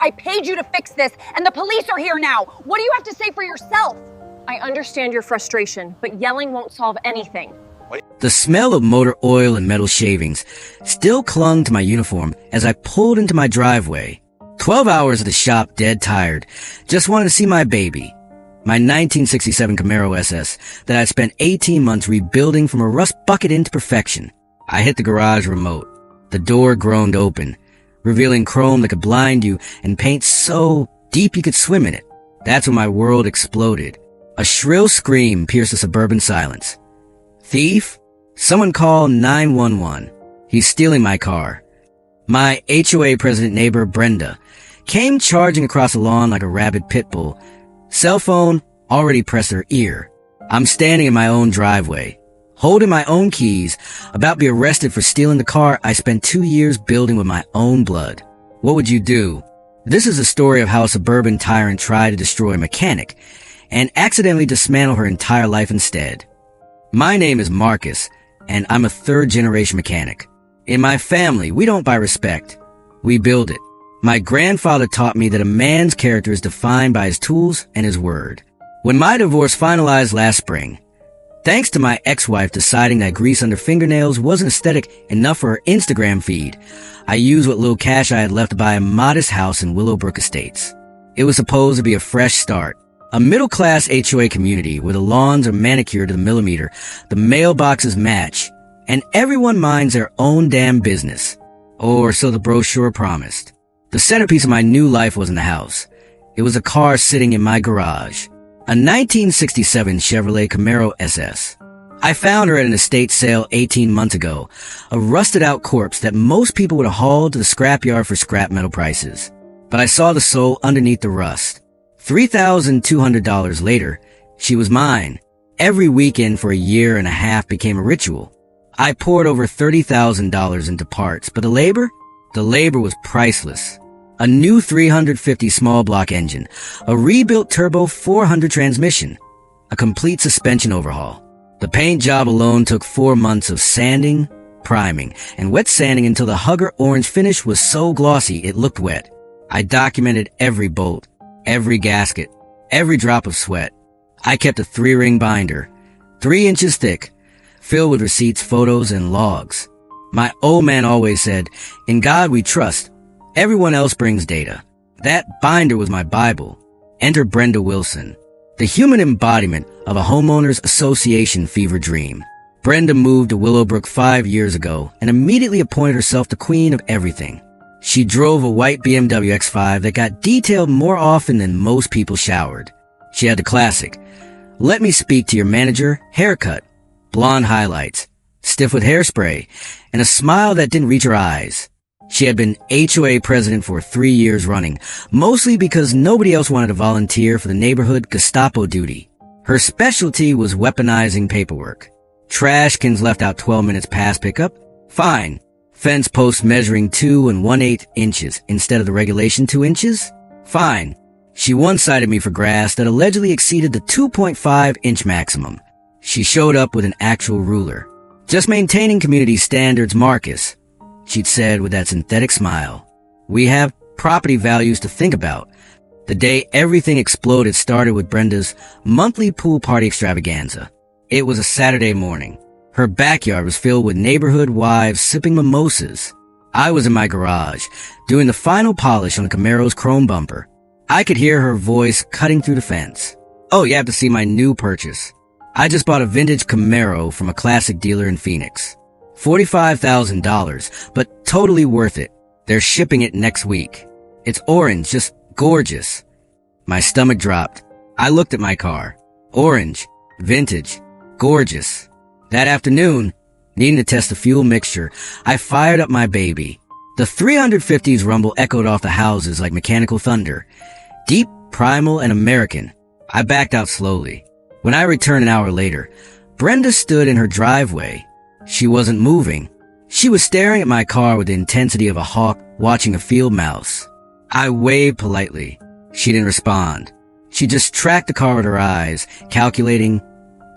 I paid you to fix this, and the police are here now. What do you have to say for yourself? I understand your frustration, but yelling won't solve anything. The smell of motor oil and metal shavings still clung to my uniform as I pulled into my driveway. 12 hours at the shop, dead tired. Just wanted to see my baby. My 1967 Camaro SS that I spent 18 months rebuilding from a rust bucket into perfection. I hit the garage remote. The door groaned open, revealing chrome that could blind you and paint so deep you could swim in it. That's when my world exploded. A shrill scream pierced the suburban silence. Thief? Someone call 911. He's stealing my car. My HOA president neighbor, Brenda, came charging across the lawn like a rabid pit bull. Cell phone already pressed her ear. I'm standing in my own driveway, holding my own keys, about to be arrested for stealing the car I spent 2 years building with my own blood. What would you do? This is a story of how a suburban tyrant tried to destroy a mechanic and accidentally dismantle her entire life instead. My name is Marcus, and I'm a third-generation mechanic. In my family, we don't buy respect. We build it. My grandfather taught me that a man's character is defined by his tools and his word. When my divorce finalized last spring, thanks to my ex-wife deciding that grease under fingernails wasn't aesthetic enough for her Instagram feed, I used what little cash I had left to buy a modest house in Willowbrook Estates. It was supposed to be a fresh start. A middle-class HOA community where the lawns are manicured to the millimeter, the mailboxes match, and everyone minds their own damn business. Or so the brochure promised. The centerpiece of my new life wasn't the house. It was a car sitting in my garage. A 1967 Chevrolet Camaro SS. I found her at an estate sale 18 months ago, a rusted-out corpse that most people would have hauled to the scrapyard for scrap metal prices. But I saw the soul underneath the rust. $3,200 later, she was mine. Every weekend for a year and a half became a ritual. I poured over $30,000 into parts, but the labor was priceless. A new 350 small block engine, a rebuilt turbo 400 transmission, a complete suspension overhaul. The paint job alone took 4 months of sanding, priming, and wet sanding until the hugger orange finish was so glossy it looked wet. I documented every bolt, every gasket, every drop of sweat. I kept a 3-ring binder, 3 inches thick, filled with receipts, photos, and logs. My old man always said, "In God we trust. Everyone else brings data." That binder was my Bible. Enter Brenda Wilson, the human embodiment of a homeowners association fever dream. Brenda moved to Willowbrook 5 years ago and immediately appointed herself the queen of everything. She drove a white BMW X5 that got detailed more often than most people showered. She had the classic, "Let me speak to your manager" haircut, blonde highlights, stiff with hairspray, and a smile that didn't reach her eyes. She had been HOA president for 3 years running, mostly because nobody else wanted to volunteer for the neighborhood Gestapo duty. Her specialty was weaponizing paperwork. Trash cans left out 12 minutes past pickup? Fine. Fence posts measuring 2 1/8 inches instead of the regulation 2 inches? Fine. She one-sided me for grass that allegedly exceeded the 2.5-inch maximum. She showed up with an actual ruler. "Just maintaining community standards, Marcus," she'd said with that synthetic smile. "We have property values to think about." The day everything exploded started with Brenda's monthly pool party extravaganza. It was a Saturday morning. Her backyard was filled with neighborhood wives sipping mimosas. I was in my garage, doing the final polish on the Camaro's chrome bumper. I could hear her voice cutting through the fence. "Oh, you have to see my new purchase. I just bought a vintage Camaro from a classic dealer in Phoenix. $45,000, but totally worth it. They're shipping it next week. It's orange, just gorgeous." My stomach dropped. I looked at my car. Orange, vintage, gorgeous. That afternoon, needing to test the fuel mixture, I fired up my baby. The 350's rumble echoed off the houses like mechanical thunder. Deep, primal, and American. I backed out slowly. When I returned an hour later, Brenda stood in her driveway. She wasn't moving. She was staring at my car with the intensity of a hawk watching a field mouse. I waved politely. She didn't respond. She just tracked the car with her eyes, calculating,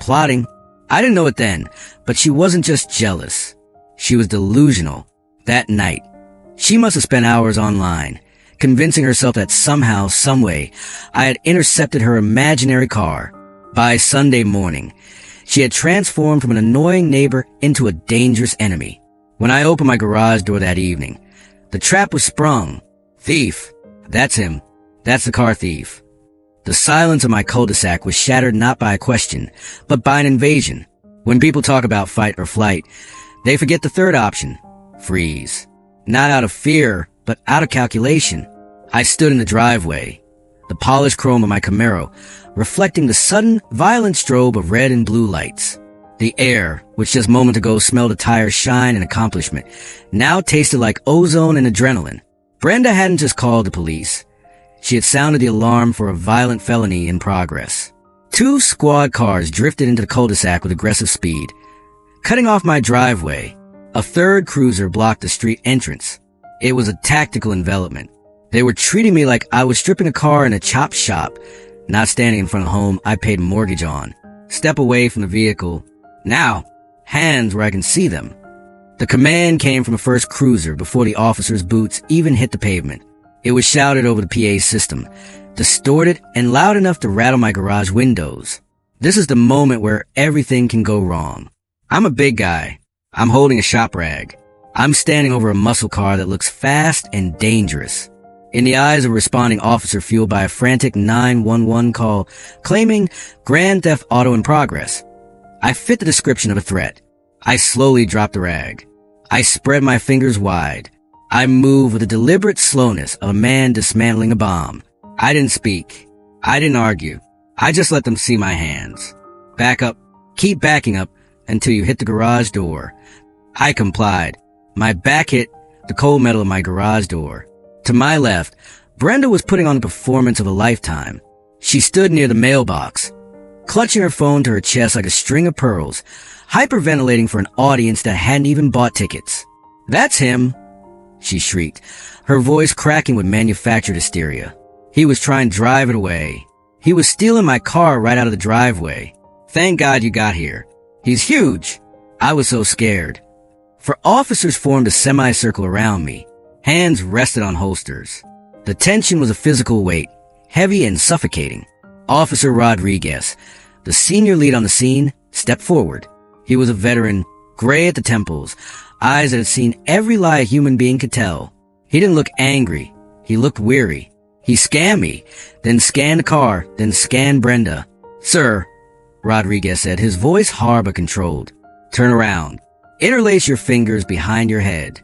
plotting. I didn't know it then, but she wasn't just jealous. She was delusional. That night, she must have spent hours online, convincing herself that somehow, someway, I had intercepted her imaginary car. By Sunday morning, she had transformed from an annoying neighbor into a dangerous enemy. When I opened my garage door that evening, the trap was sprung. Thief. That's him. That's the car thief. The silence of my cul-de-sac was shattered not by a question, but by an invasion. When people talk about fight or flight, they forget the third option, freeze. Not out of fear, but out of calculation. I stood in the driveway, the polished chrome of my Camaro, reflecting the sudden, violent strobe of red and blue lights. The air, which just moments ago smelled of tires, shine, and accomplishment, now tasted like ozone and adrenaline. Brenda hadn't just called the police. She had sounded the alarm for a violent felony in progress. 2 squad cars drifted into the cul-de-sac with aggressive speed. Cutting off my driveway, a third cruiser blocked the street entrance. It was a tactical envelopment. They were treating me like I was stripping a car in a chop shop, not standing in front of the home I paid a mortgage on. Step away from the vehicle. Now, hands where I can see them. The command came from the first cruiser before the officer's boots even hit the pavement. It was shouted over the PA system, distorted and loud enough to rattle my garage windows. This is the moment where everything can go wrong. I'm a big guy. I'm holding a shop rag. I'm standing over a muscle car that looks fast and dangerous. In the eyes of a responding officer fueled by a frantic 911 call claiming grand theft auto in progress, I fit the description of a threat. I slowly dropped the rag. I spread my fingers wide. I moved with the deliberate slowness of a man dismantling a bomb. I didn't speak. I didn't argue. I just let them see my hands. Back up. Keep backing up until you hit the garage door. I complied. My back hit the cold metal of my garage door. To my left, Brenda was putting on the performance of a lifetime. She stood near the mailbox, clutching her phone to her chest like a string of pearls, hyperventilating for an audience that hadn't even bought tickets. "That's him," she shrieked, her voice cracking with manufactured hysteria. "He was trying to drive it away. He was stealing my car right out of the driveway. Thank God you got here. He's huge." I was so scared. For officers formed a semicircle around me. Hands rested on holsters. The tension was a physical weight, heavy and suffocating. Officer Rodriguez, the senior lead on the scene, stepped forward. He was a veteran, gray at the temples, eyes that had seen every lie a human being could tell. He didn't look angry. He looked weary. He scanned me, then scanned the car, then scanned Brenda. "Sir," Rodriguez said, his voice hard but controlled. "Turn around. Interlace your fingers behind your head."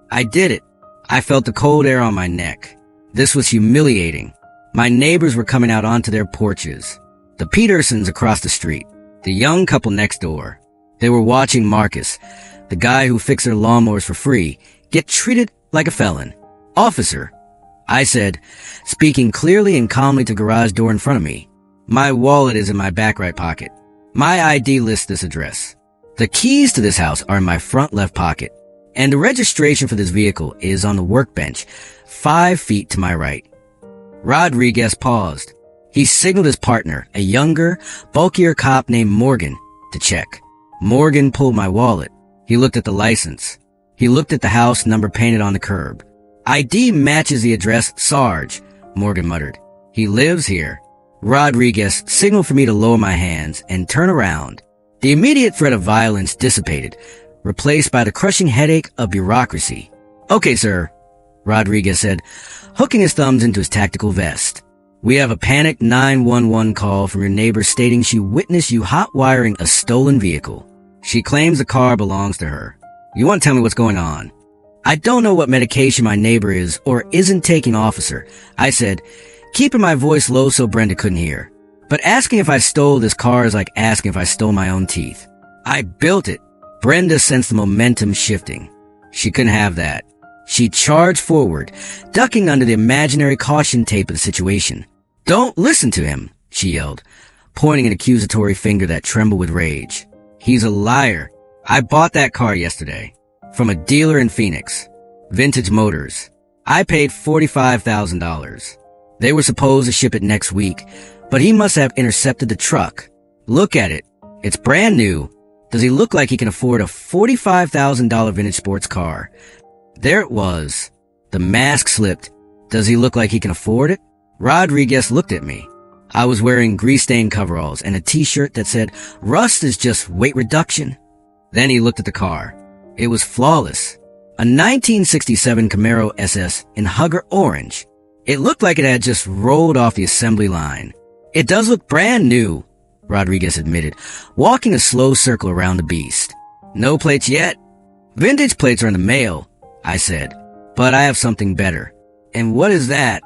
I did it. I felt the cold air on my neck. This was humiliating. My neighbors were coming out onto their porches. The Petersons across the street. The young couple next door. They were watching Marcus, the guy who fixed their lawnmowers for free, get treated like a felon. "Officer," I said, speaking clearly and calmly to the garage door in front of me. "My wallet is in my back right pocket. My ID lists this address. The keys to this house are in my front left pocket. And the registration for this vehicle is on the workbench, 5 feet to my right." Rodriguez paused. He signaled his partner, a younger, bulkier cop named Morgan, to check. Morgan pulled my wallet. He looked at the license. He looked at the house number painted on the curb. "ID matches the address, Sarge," Morgan muttered. "He lives here." Rodriguez signaled for me to lower my hands and turn around. The immediate threat of violence dissipated, replaced by the crushing headache of bureaucracy. "Okay, sir," Rodriguez said, hooking his thumbs into his tactical vest. "We have a panicked 911 call from your neighbor stating she witnessed you hot-wiring a stolen vehicle. She claims the car belongs to her. You want to tell me what's going on?" "I don't know what medication my neighbor is or isn't taking, officer," I said, keeping my voice low so Brenda couldn't hear. "But asking if I stole this car is like asking if I stole my own teeth. I built it." Brenda sensed the momentum shifting. She couldn't have that. She charged forward, ducking under the imaginary caution tape of the situation. "Don't listen to him," she yelled, pointing an accusatory finger that trembled with rage. "He's a liar. I bought that car yesterday. From a dealer in Phoenix. Vintage Motors. I paid $45,000. They were supposed to ship it next week, but he must have intercepted the truck. Look at it. It's brand new. Does he look like he can afford a $45,000 vintage sports car?" There it was. The mask slipped. Does he look like he can afford it? Rodriguez looked at me. I was wearing grease-stained coveralls and a t-shirt that said, "Rust is just weight reduction." Then he looked at the car. It was flawless. A 1967 Camaro SS in Hugger orange. It looked like it had just rolled off the assembly line. "It does look brand new," Rodriguez admitted, walking a slow circle around the beast. "No plates yet?" "Vintage plates are in the mail," I said, "but I have something better." "And what is that?"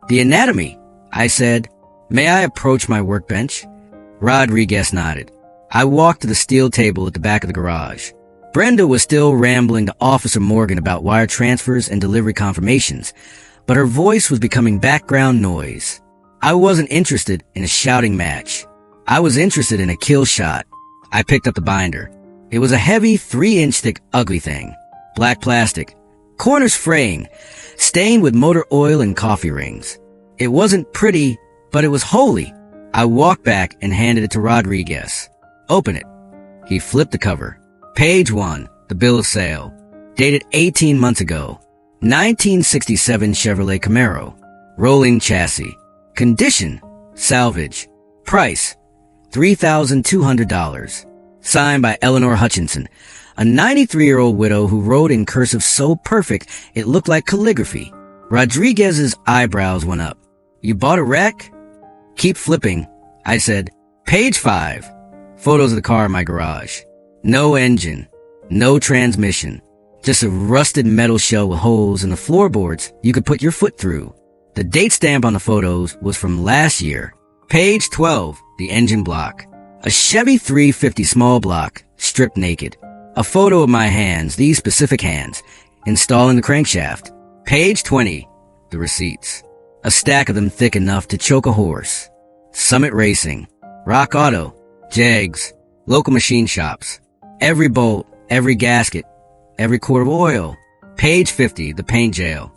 "The anatomy," I said. "May I approach my workbench?" Rodriguez nodded. I walked to the steel table at the back of the garage. Brenda was still rambling to Officer Morgan about wire transfers and delivery confirmations, but her voice was becoming background noise. I wasn't interested in a shouting match. I was interested in a kill shot. I picked up the binder. It was a heavy 3-inch thick ugly thing. Black plastic. Corners fraying. Stained with motor oil and coffee rings. It wasn't pretty, but it was holy. I walked back and handed it to Rodriguez. "Open it." He flipped the cover. Page 1, the bill of sale. Dated 18 months ago. 1967 Chevrolet Camaro. Rolling chassis. Condition, salvage. Price, $3,200. Signed by Eleanor Hutchinson, a 93-year-old widow who wrote in cursive so perfect it looked like calligraphy. Rodriguez's eyebrows went up. "You bought a wreck?" "Keep flipping," I said. Page 5. Photos of the car in my garage. No engine. No transmission. Just a rusted metal shell with holes in the floorboards you could put your foot through. The date stamp on the photos was from last year. Page 12. The engine block. A Chevy 350 small block, stripped naked. A photo of my hands, these specific hands, installing the crankshaft. Page 20. The receipts. A stack of them thick enough to choke a horse. Summit Racing. Rock Auto. Jegs. Local machine shops. Every bolt, every gasket, every quart of oil. Page 50. The paint jail.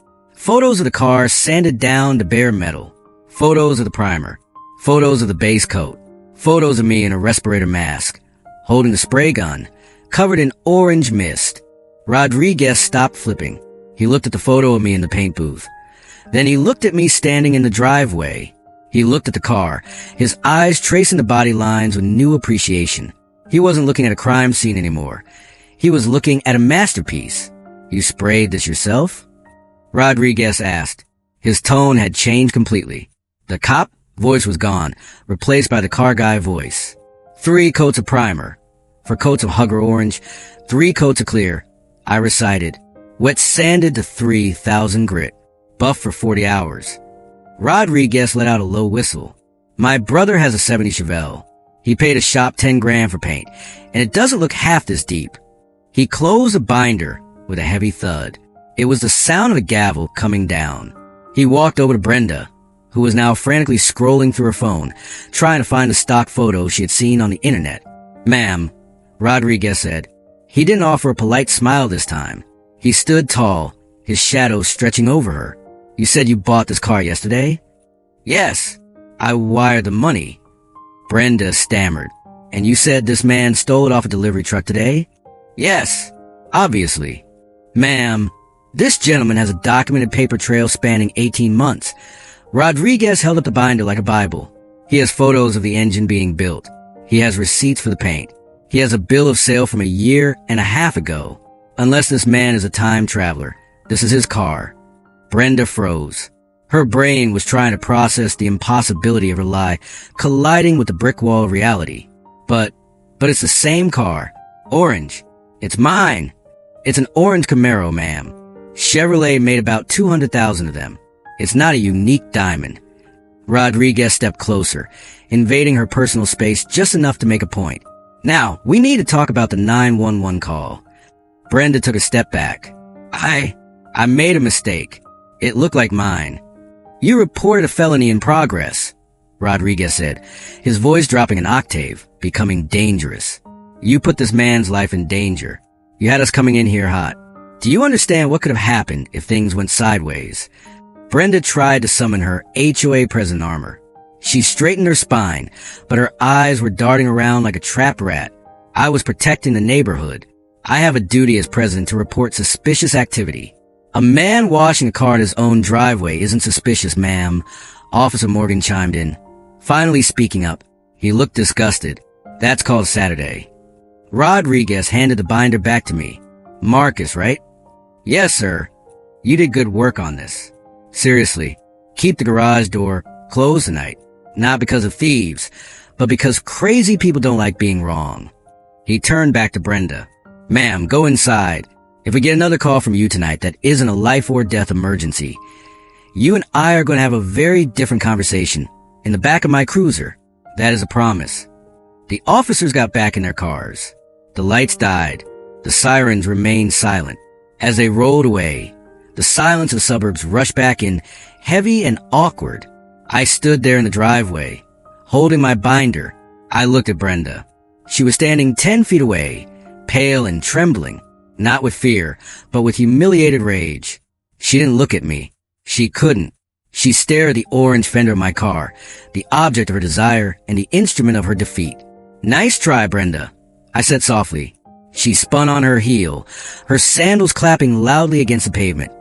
Photos of the car sanded down to bare metal. Photos of the primer. Photos of the base coat. Photos of me in a respirator mask, holding the spray gun, covered in orange mist. Rodriguez stopped flipping. He looked at the photo of me in the paint booth. Then he looked at me standing in the driveway. He looked at the car, his eyes tracing the body lines with new appreciation. He wasn't looking at a crime scene anymore. He was looking at a masterpiece. "You sprayed this yourself?" Rodriguez asked. His tone had changed completely. The cop voice was gone, replaced by the car guy voice. 3 coats of primer. 4 coats of Hugger orange. 3 coats of clear. I recited. Wet sanded to 3,000 grit. Buff for 40 hours. Rodriguez let out a low whistle. "My brother has a 70 Chevelle. He paid a shop 10 grand for paint, and it doesn't look half this deep." He closed a binder with a heavy thud. It was the sound of a gavel coming down. He walked over to Brenda, who was now frantically scrolling through her phone, trying to find the stock photo she had seen on the internet. "Ma'am," Rodriguez said. He didn't offer a polite smile this time. He stood tall, his shadow stretching over her. "You said you bought this car yesterday?" "Yes. I wired the money." Brenda stammered. "And you said this man stole it off a delivery truck today?" "Yes. Obviously." "Ma'am, this gentleman has a documented paper trail spanning 18 months. Rodriguez held up the binder like a Bible. He has photos of the engine being built. He has receipts for the paint. He has a bill of sale from a year and a half ago. Unless this man is a time traveler, this is his car." Brenda froze. Her brain was trying to process the impossibility of her lie colliding with the brick wall of reality. But it's the same car. Orange. It's mine. It's an orange Camaro, ma'am. Chevrolet made about 200,000 of them. It's not a unique diamond. Rodriguez stepped closer, invading her personal space just enough to make a point. "Now, we need to talk about the 911 call." Brenda took a step back. I made a mistake. It looked like mine." "You reported a felony in progress," Rodriguez said, his voice dropping an octave, becoming dangerous. "You put this man's life in danger. You had us coming in here hot. Do you understand what could have happened if things went sideways?" Brenda tried to summon her HOA President armor. She straightened her spine, but her eyes were darting around like a trapped rat. "I was protecting the neighborhood. I have a duty as president to report suspicious activity." A man washing a car in his own driveway isn't suspicious, ma'am, Officer Morgan chimed in. Finally speaking up, he looked disgusted. That's called Saturday. Rodriguez handed the binder back to me. Marcus, right? Yes, sir. You did good work on this. Seriously, keep the garage door closed tonight. Not because of thieves, but because crazy people don't like being wrong. He turned back to Brenda. Ma'am, go inside. If we get another call from you tonight that isn't a life or death emergency, you and I are going to have a very different conversation in the back of my cruiser. That is a promise. The officers got back in their cars. The lights died. The sirens remained silent. As they rolled away, the silence of the suburbs rushed back in, heavy and awkward. I stood there in the driveway, holding my binder. I looked at Brenda. She was standing 10 feet away, pale and trembling, not with fear, but with humiliated rage. She didn't look at me. She couldn't. She stared at the orange fender of my car, the object of her desire and the instrument of her defeat. Nice try, Brenda, I said softly. She spun on her heel, her sandals clapping loudly against the pavement,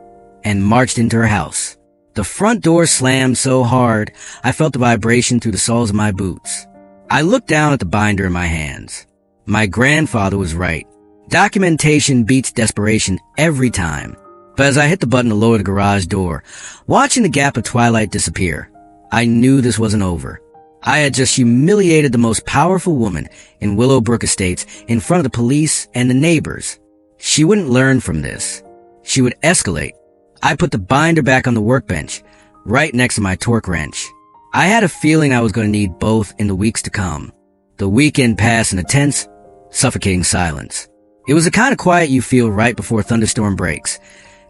and marched into her house. The front door slammed so hard, I felt the vibration through the soles of my boots. I looked down at the binder in my hands. My grandfather was right. Documentation beats desperation every time. But as I hit the button to lower the garage door, watching the gap of twilight disappear, I knew this wasn't over. I had just humiliated the most powerful woman in Willowbrook Estates in front of the police and the neighbors. She wouldn't learn from this. She would escalate. I put the binder back on the workbench, right next to my torque wrench. I had a feeling I was going to need both in the weeks to come. The weekend passed in a tense, suffocating silence. It was the kind of quiet you feel right before a thunderstorm breaks.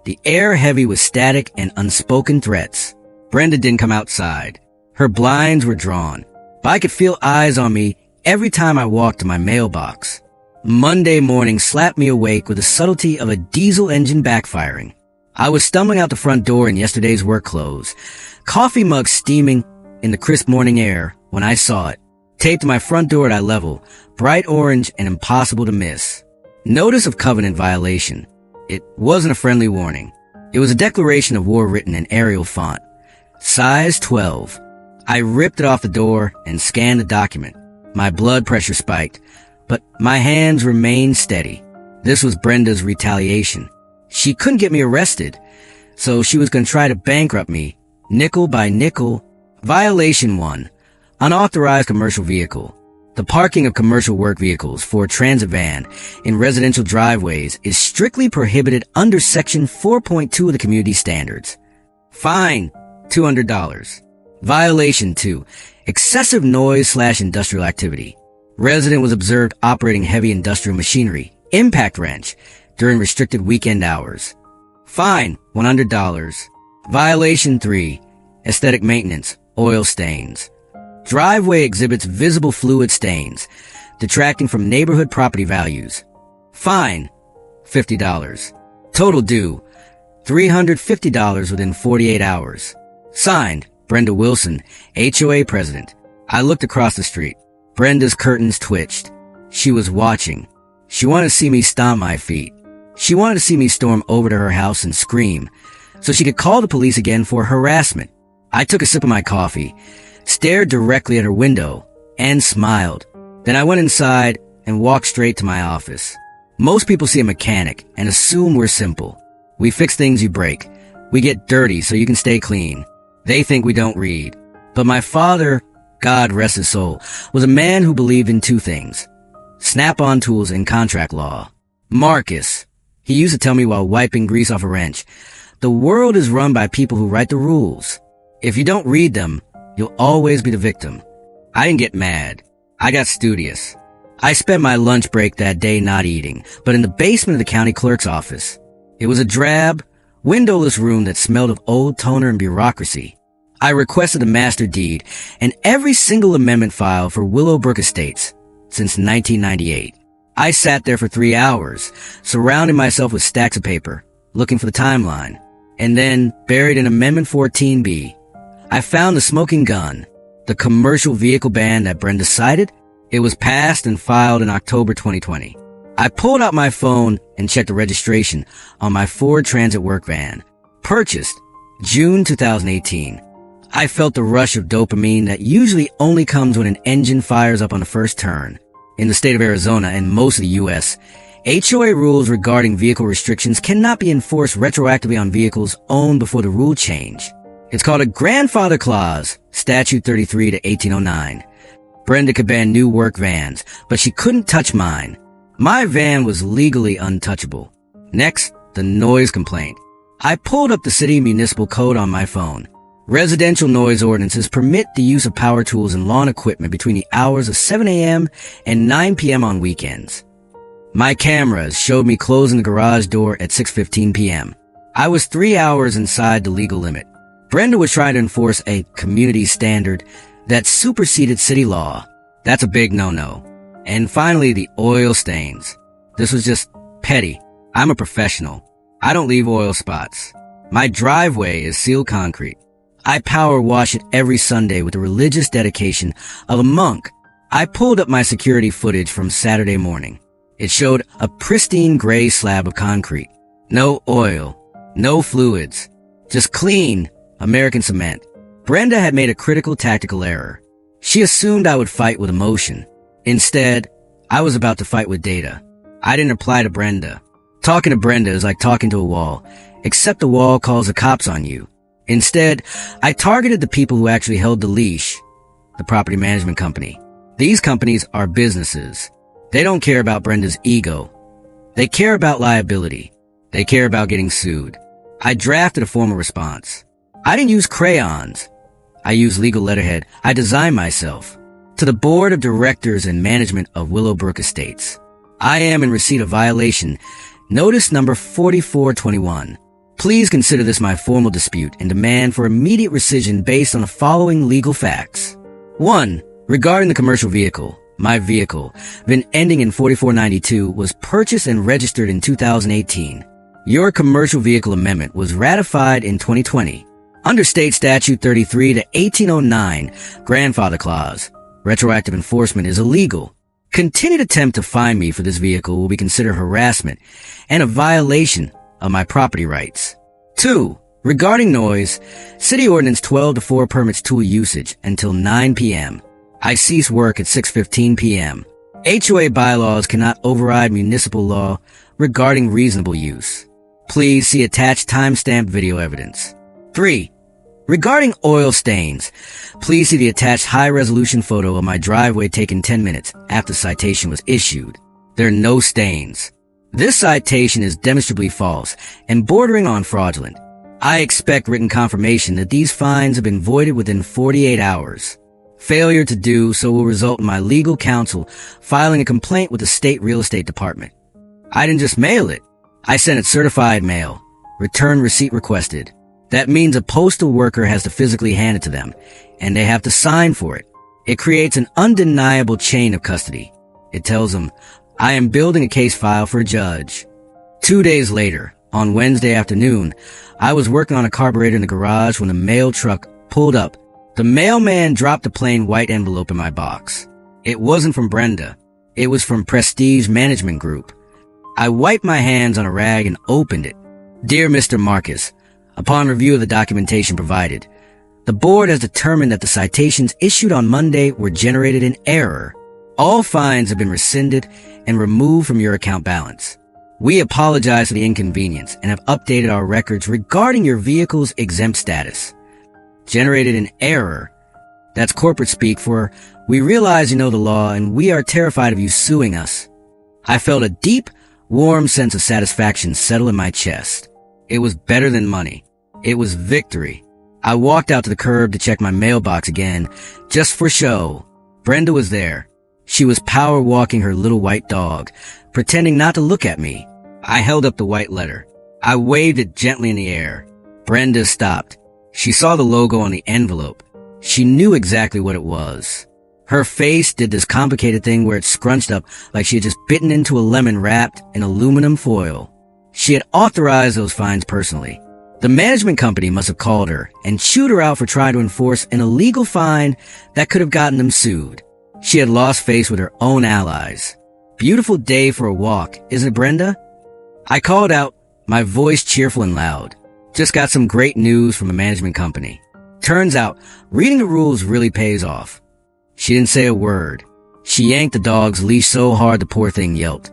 The air heavy with static and unspoken threats. Brenda didn't come outside. Her blinds were drawn, but I could feel eyes on me every time I walked to my mailbox. Monday morning slapped me awake with the subtlety of a diesel engine backfiring. I was stumbling out the front door in yesterday's work clothes, coffee mug steaming in the crisp morning air when I saw it, taped to my front door at eye level, bright orange and impossible to miss. Notice of covenant violation. It wasn't a friendly warning. It was a declaration of war written in Arial font. Size 12. I ripped it off the door and scanned the document. My blood pressure spiked, but my hands remained steady. This was Brenda's retaliation. She couldn't get me arrested, so she was going to try to bankrupt me, nickel by nickel. Violation 1. Unauthorized commercial vehicle. The parking of commercial work vehicles for a transit van in residential driveways is strictly prohibited under Section 4.2 of the Community Standards. Fine, $200. Violation 2. Excessive noise/industrial activity. Resident was observed operating heavy industrial machinery, impact wrench, during restricted weekend hours. Fine, $100. Violation 3. Aesthetic maintenance, oil stains. Driveway exhibits visible fluid stains, detracting from neighborhood property values. Fine, $50. Total due, $350 within 48 hours. Signed, Brenda Wilson, HOA President. I looked across the street. Brenda's curtains twitched. She was watching. She wanted to see me stomp my feet. She wanted to see me storm over to her house and scream, so she could call the police again for harassment. I took a sip of my coffee, stared directly at her window, and smiled. Then I went inside and walked straight to my office. Most people see a mechanic and assume we're simple. We fix things you break. We get dirty so you can stay clean. They think we don't read. But my father, God rest his soul, was a man who believed in two things: snap-on tools and contract law. Marcus, he used to tell me while wiping grease off a wrench, the world is run by people who write the rules. If you don't read them, you'll always be the victim. I didn't get mad. I got studious. I spent my lunch break that day not eating, but in the basement of the county clerk's office. It was a drab, windowless room that smelled of old toner and bureaucracy. I requested a master deed and every single amendment file for Willowbrook Estates since 1998. I sat there for 3 hours, surrounding myself with stacks of paper, looking for the timeline. And then, buried in Amendment 14B, I found the smoking gun, the commercial vehicle ban that Brenda cited. It was passed and filed in October 2020. I pulled out my phone and checked the registration on my Ford Transit work van. Purchased June 2018. I felt the rush of dopamine that usually only comes when an engine fires up on the first turn. In the state of Arizona and most of the U.S., HOA rules regarding vehicle restrictions cannot be enforced retroactively on vehicles owned before the rule change. It's called a grandfather clause, Statute 33 to 1809. Brenda could ban new work vans, but she couldn't touch mine. My van was legally untouchable. Next, the noise complaint. I pulled up the city municipal code on my phone. Residential noise ordinances permit the use of power tools and lawn equipment between the hours of 7 a.m. and 9 p.m. on weekends. My cameras showed me closing the garage door at 6:15 p.m. I was 3 hours inside the legal limit. Brenda was trying to enforce a community standard that superseded city law. That's a big no-no. And finally, the oil stains. This was just petty. I'm a professional. I don't leave oil spots. My driveway is sealed concrete. I power wash it every Sunday with the religious dedication of a monk. I pulled up my security footage from Saturday morning. It showed a pristine gray slab of concrete. No oil. No fluids. Just clean American cement. Brenda had made a critical tactical error. She assumed I would fight with emotion. Instead, I was about to fight with data. I didn't reply to Brenda. Talking to Brenda is like talking to a wall, except the wall calls the cops on you. Instead, I targeted the people who actually held the leash, the property management company. These companies are businesses. They don't care about Brenda's ego. They care about liability. They care about getting sued. I drafted a formal response. I didn't use crayons. I used legal letterhead I designed myself. To the Board of Directors and Management of Willowbrook Estates, I am in receipt of violation, notice number 4421. Please consider this my formal dispute and demand for immediate rescission based on the following legal facts. 1. Regarding the commercial vehicle, my vehicle, VIN ending in 4492, was purchased and registered in 2018. Your commercial vehicle amendment was ratified in 2020. Under State Statute 33 to 1809, grandfather clause, retroactive enforcement is illegal. Continued attempt to fine me for this vehicle will be considered harassment and a violation of my property rights. 2. Regarding noise, City Ordinance 12 to 4 permits tool usage until 9 p.m. I cease work at 6:15 p.m. HOA bylaws cannot override municipal law regarding reasonable use. Please see attached timestamped video evidence. 3. Regarding oil stains, please see the attached high-resolution photo of my driveway taken 10 minutes after the citation was issued. There are no stains. This citation is demonstrably false and bordering on fraudulent. I expect written confirmation that these fines have been voided within 48 hours. Failure to do so will result in my legal counsel filing a complaint with the state real estate department. I didn't just mail it. I sent it certified mail. Return receipt requested. That means a postal worker has to physically hand it to them, and they have to sign for it. It creates an undeniable chain of custody. It tells them, I am building a case file for a judge. 2 days later, on Wednesday afternoon, I was working on a carburetor in the garage when the mail truck pulled up. The mailman dropped a plain white envelope in my box. It wasn't from Brenda. It was from Prestige Management Group. I wiped my hands on a rag and opened it. Dear Mr. Marcus, upon review of the documentation provided, the board has determined that the citations issued on Monday were generated in error. All fines have been rescinded and removed from your account balance. We apologize for the inconvenience and have updated our records regarding your vehicle's exempt status. Generated in error. That's corporate speak for, we realize you know the law and we are terrified of you suing us. I felt a deep, warm sense of satisfaction settle in my chest. It was better than money. It was victory. I walked out to the curb to check my mailbox again, just for show. Brenda was there. She was power walking her little white dog, pretending not to look at me. I held up the white letter. I waved it gently in the air. Brenda stopped. She saw the logo on the envelope. She knew exactly what it was. Her face did this complicated thing where it scrunched up like she had just bitten into a lemon wrapped in aluminum foil. She had authorized those fines personally. The management company must have called her and chewed her out for trying to enforce an illegal fine that could have gotten them sued. She had lost face with her own allies. Beautiful day for a walk, isn't it, Brenda? I called out, my voice cheerful and loud. Just got some great news from a management company. Turns out, reading the rules really pays off. She didn't say a word. She yanked the dog's leash so hard the poor thing yelped,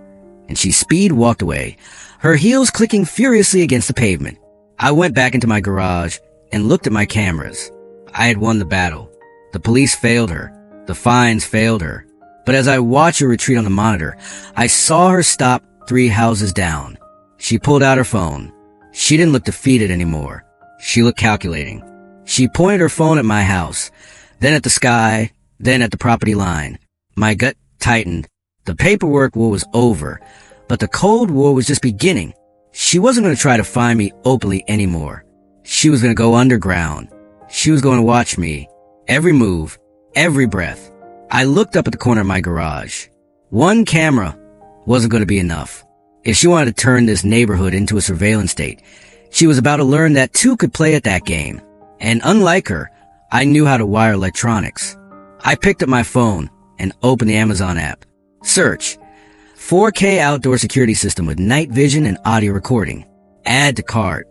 and she speed walked away, her heels clicking furiously against the pavement. I went back into my garage and looked at my cameras. I had won the battle. The police failed her. The fines failed her. But as I watched her retreat on the monitor, I saw her stop 3 houses down. She pulled out her phone. She didn't look defeated anymore. She looked calculating. She pointed her phone at my house, then at the sky, then at the property line. My gut tightened. The paperwork war was over, but the Cold War was just beginning. She wasn't going to try to find me openly anymore. She was going to go underground. She was going to watch me. Every move, every breath. I looked up at the corner of my garage. One camera wasn't going to be enough. If she wanted to turn this neighborhood into a surveillance state, she was about to learn that 2 could play at that game. And unlike her, I knew how to wire electronics. I picked up my phone and opened the Amazon app. Search. 4K outdoor security system with night vision and audio recording. Add to cart.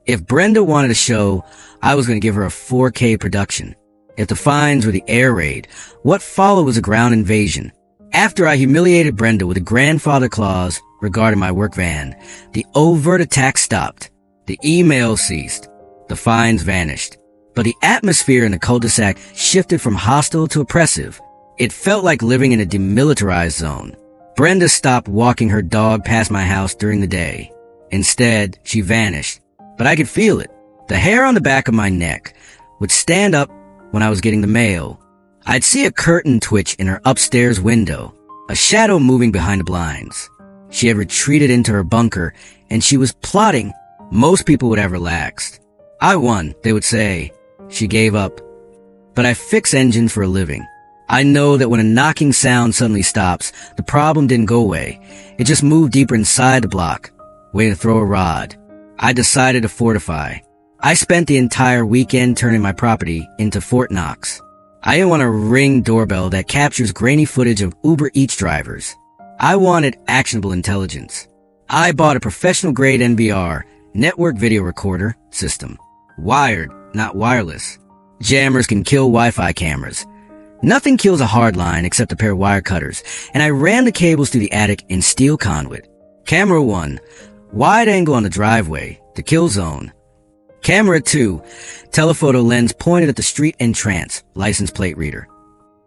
If Brenda wanted a show, I was going to give her a 4K production. If the fines were the air raid, what followed was a ground invasion. After I humiliated Brenda with a grandfather clause regarding my work van, the overt attack stopped. The emails ceased. The fines vanished. But the atmosphere in the cul-de-sac shifted from hostile to oppressive. It felt like living in a demilitarized zone. Brenda stopped walking her dog past my house during the day. Instead, she vanished. But I could feel it. The hair on the back of my neck would stand up when I was getting the mail. I'd see a curtain twitch in her upstairs window, a shadow moving behind the blinds. She had retreated into her bunker, and she was plotting. Most people would have relaxed. I won, they would say. She gave up. But I fix engines for a living. I know that when a knocking sound suddenly stops, the problem didn't go away. It just moved deeper inside the block, waiting to throw a rod. I decided to fortify. I spent the entire weekend turning my property into Fort Knox. I didn't want a Ring doorbell that captures grainy footage of Uber Eats drivers. I wanted actionable intelligence. I bought a professional-grade NVR, network video recorder, system. Wired, not wireless. Jammers can kill Wi-Fi cameras. Nothing kills a hard line except a pair of wire cutters, and I ran the cables through the attic in steel conduit. Camera 1, wide angle on the driveway, the kill zone. Camera 2, telephoto lens pointed at the street entrance, license plate reader.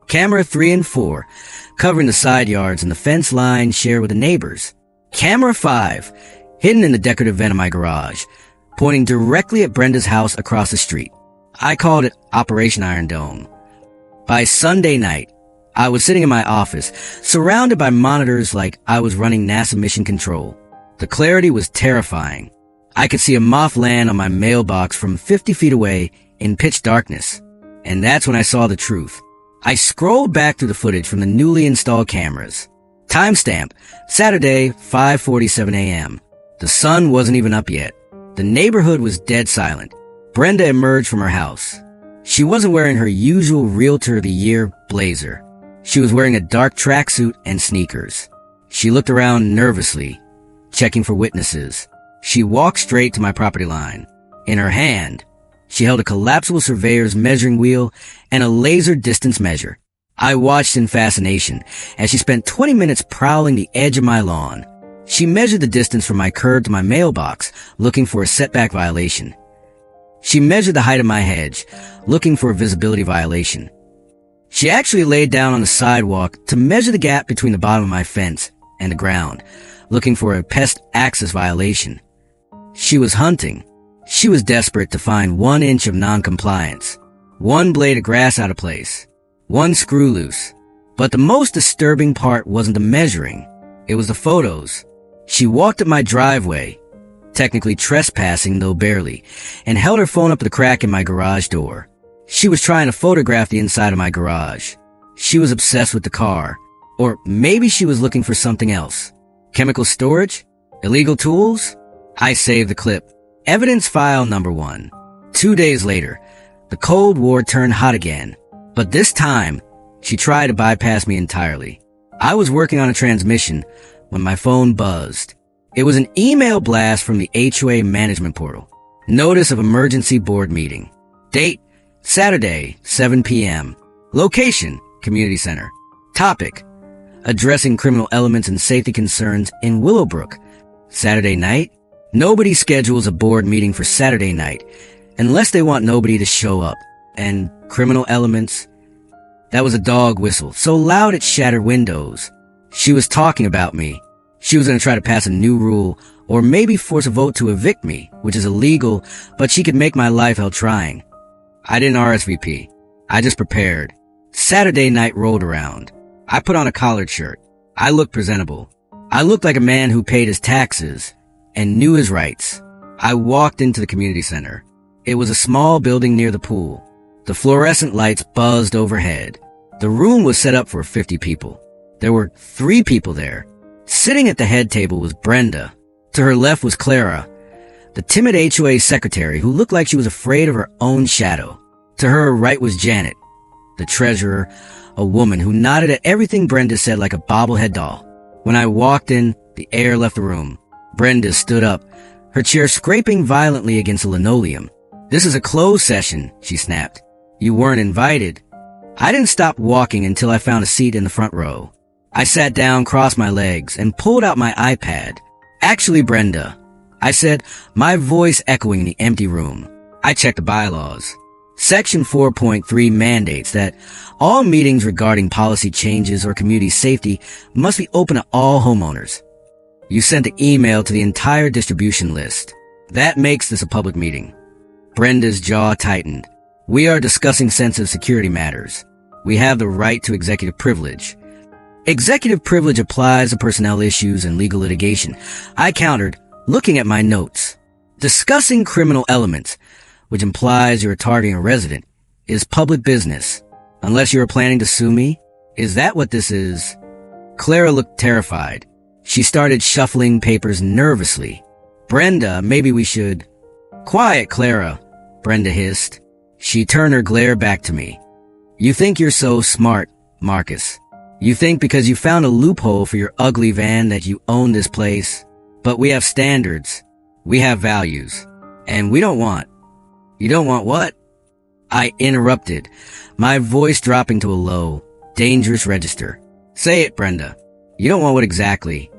Camera 3 and 4, covering the side yards and the fence line shared with the neighbors. Camera 5, hidden in the decorative vent of my garage, pointing directly at Brenda's house across the street. I called it Operation Iron Dome. By Sunday night, I was sitting in my office, surrounded by monitors like I was running NASA mission control. The clarity was terrifying. I could see a moth land on my mailbox from 50 feet away in pitch darkness. And that's when I saw the truth. I scrolled back through the footage from the newly installed cameras. Timestamp, Saturday, 5:47 a.m. The sun wasn't even up yet. The neighborhood was dead silent. Brenda emerged from her house. She wasn't wearing her usual Realtor of the Year blazer. She was wearing a dark tracksuit and sneakers. She looked around nervously, checking for witnesses. She walked straight to my property line. In her hand, she held a collapsible surveyor's measuring wheel and a laser distance measure. I watched in fascination as she spent 20 minutes prowling the edge of my lawn. She measured the distance from my curb to my mailbox, looking for a setback violation. She measured the height of my hedge, looking for a visibility violation. She actually laid down on the sidewalk to measure the gap between the bottom of my fence and the ground, looking for a pest access violation. She was hunting. She was desperate to find 1 inch of non-compliance, 1 blade of grass out of place, 1 screw loose. But the most disturbing part wasn't the measuring. It was the photos. She walked up my driveway, technically trespassing though barely, and held her phone up to the crack in my garage door. She was trying to photograph the inside of my garage. She was obsessed with the car. Or maybe she was looking for something else. Chemical storage? Illegal tools? I saved the clip. Evidence file number 1. 2 days later, the Cold War turned hot again. But this time, she tried to bypass me entirely. I was working on a transmission when my phone buzzed. It was an email blast from the HOA management portal. Notice of emergency board meeting. Date, Saturday, 7 p.m. Location, community center. Topic, addressing criminal elements and safety concerns in Willowbrook. Saturday night? Nobody schedules a board meeting for Saturday night unless they want nobody to show up. And criminal elements? That was a dog whistle, so loud it shattered windows. She was talking about me. She was going to try to pass a new rule, or maybe force a vote to evict me, which is illegal, but she could make my life hell trying. I didn't RSVP. I just prepared. Saturday night rolled around. I put on a collared shirt. I looked presentable. I looked like a man who paid his taxes and knew his rights. I walked into the community center. It was a small building near the pool. The fluorescent lights buzzed overhead. The room was set up for 50 people. There were 3 people there. Sitting at the head table was Brenda. To her left was Clara, the timid HOA secretary who looked like she was afraid of her own shadow. To her right was Janet, the treasurer, a woman who nodded at everything Brenda said like a bobblehead doll. When I walked in, the air left the room. Brenda stood up, her chair scraping violently against the linoleum. "This is a closed session," she snapped. "You weren't invited." I didn't stop walking until I found a seat in the front row. I sat down, crossed my legs, and pulled out my iPad. "Actually, Brenda," I said, my voice echoing the empty room. I checked the bylaws. Section 4.3 mandates that all meetings regarding policy changes or community safety must be open to all homeowners. You sent the email to the entire distribution list. That makes this a public meeting. Brenda's jaw tightened. "We are discussing sensitive security matters. We have the right to executive privilege." "Executive privilege applies to personnel issues and legal litigation," I countered, looking at my notes. "Discussing criminal elements, which implies you're targeting a resident, is public business. Unless you're planning to sue me? Is that what this is?" Clara looked terrified. She started shuffling papers nervously. "Brenda, maybe we should—" "Quiet, Clara," Brenda hissed. She turned her glare back to me. "You think you're so smart, Marcus. You think because you found a loophole for your ugly van that you own this place. But we have standards. We have values. And we don't want—" "You don't want what?" I interrupted, my voice dropping to a low, dangerous register. "Say it, Brenda. You don't want what exactly?"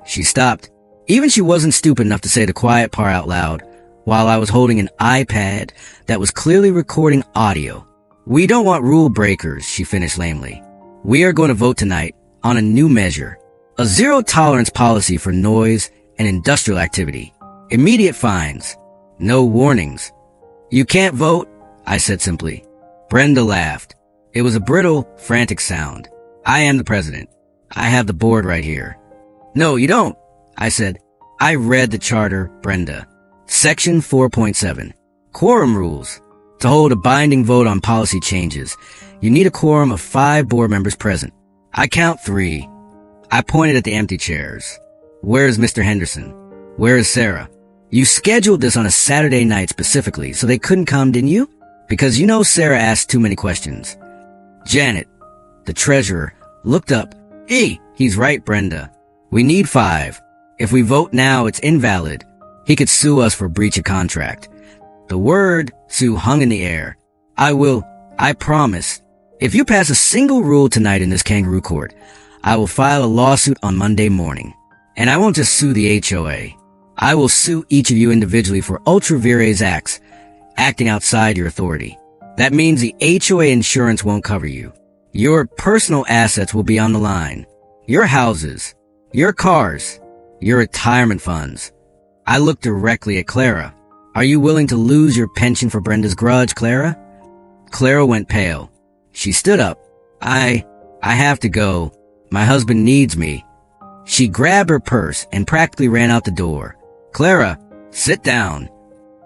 She stopped. Even she wasn't stupid enough to say the quiet part out loud, while I was holding an iPad that was clearly recording audio. "We don't want rule breakers," she finished lamely. "We are going to vote tonight on a new measure. A zero-tolerance policy for noise and industrial activity. Immediate fines. No warnings." "You can't vote," I said simply. Brenda laughed. It was a brittle, frantic sound. "I am the president. I have the board right here." "No, you don't," I said. I read the charter, Brenda. Section 4.7. Quorum rules. To hold a binding vote on policy changes, you need a quorum of 5 board members present. I count 3. I pointed at the empty chairs. "Where is Mr. Henderson? Where is Sarah? You scheduled this on a Saturday night specifically, so they couldn't come, didn't you? Because you know Sarah asked too many questions." Janet, the treasurer, looked up. He's right, Brenda. We need 5. If we vote now, it's invalid. He could sue us for breach of contract." The word sue hung in the air. I promise. If you pass a single rule tonight in this kangaroo court, I will file a lawsuit on Monday morning. And I won't just sue the HOA. I will sue each of you individually for ultra vires acts, acting outside your authority. That means the HOA insurance won't cover you. Your personal assets will be on the line. Your houses, your cars, your retirement funds. I looked directly at Clara. "Are you willing to lose your pension for Brenda's grudge, Clara?" Clara went pale. She stood up. I have to go. My husband needs me." She grabbed her purse and practically ran out the door. "Clara, sit down."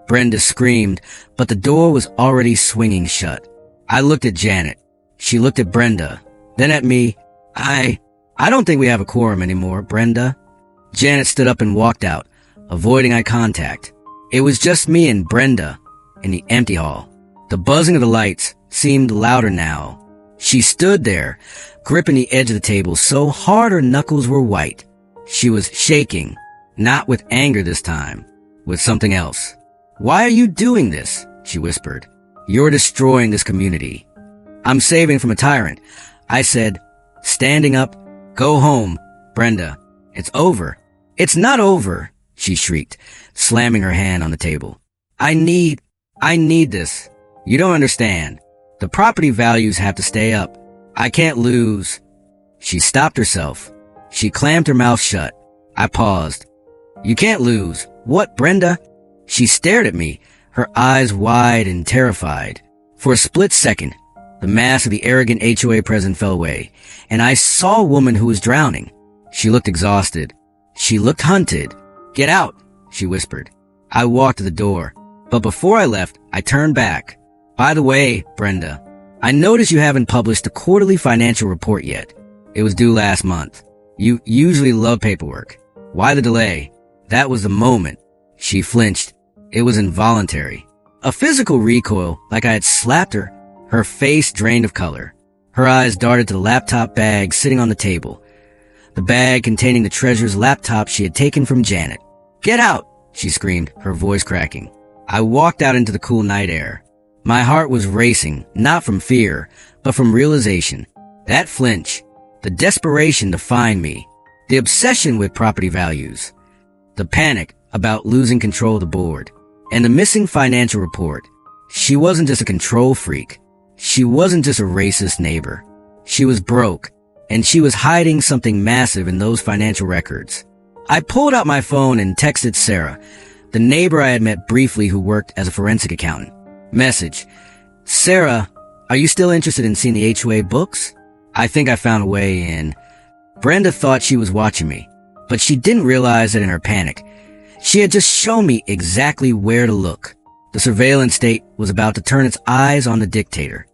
Brenda screamed, but the door was already swinging shut. I looked at Janet. She looked at Brenda, then at me. I don't think we have a quorum anymore, Brenda." Janet stood up and walked out, avoiding eye contact. It was just me and Brenda in the empty hall. The buzzing of the lights seemed louder now. She stood there, gripping the edge of the table so hard her knuckles were white. She was shaking, not with anger this time, with something else. "Why are you doing this?" she whispered. "You're destroying this community." "I'm saving from a tyrant," I said, standing up. "Go home, Brenda. It's over." "It's not over," she shrieked, slamming her hand on the table. I need this. You don't understand. The property values have to stay up. I can't lose." She stopped herself. She clamped her mouth shut. I paused. "You can't lose. What, Brenda?" She stared at me, her eyes wide and terrified. For a split second, the mask of the arrogant HOA president fell away, and I saw a woman who was drowning. She looked exhausted. She looked hunted. "Get out," she whispered. I walked to the door, but before I left, I turned back. "By the way, Brenda, I noticed you haven't published the quarterly financial report yet. It was due last month. You usually love paperwork. Why the delay?" That was the moment. She flinched. It was involuntary. A physical recoil, like I had slapped her. Her face drained of color. Her eyes darted to the laptop bag sitting on the table. The bag containing the treasurer's laptop she had taken from Janet. "Get out!" she screamed, her voice cracking. I walked out into the cool night air. My heart was racing, not from fear, but from realization. That flinch, the desperation defined me, the obsession with property values, the panic about losing control of the board, and the missing financial report. She wasn't just a control freak. She wasn't just a racist neighbor. She was broke, and she was hiding something massive in those financial records. I pulled out my phone and texted Sarah, the neighbor I had met briefly who worked as a forensic accountant. Message: "Sarah, are you still interested in seeing the HOA books? I think I found a way in." Brenda thought she was watching me, but she didn't realize that in her panic, she had just shown me exactly where to look. The surveillance state was about to turn its eyes on the dictator.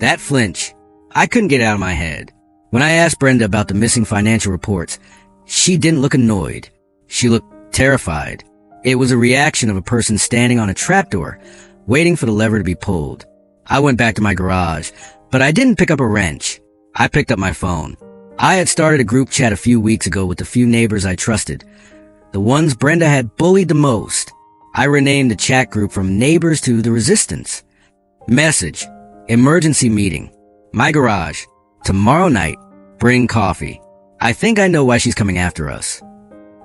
That flinch, I couldn't get out of my head. When I asked Brenda about the missing financial reports, she didn't look annoyed. She looked terrified. It was a reaction of a person standing on a trapdoor, waiting for the lever to be pulled. I went back to my garage, but I didn't pick up a wrench. I picked up my phone. I had started a group chat a few weeks ago with the few neighbors I trusted, the ones Brenda had bullied the most. I renamed the chat group from Neighbors to The Resistance. Message: emergency meeting. My garage. Tomorrow night. Bring coffee. I think I know why she's coming after us.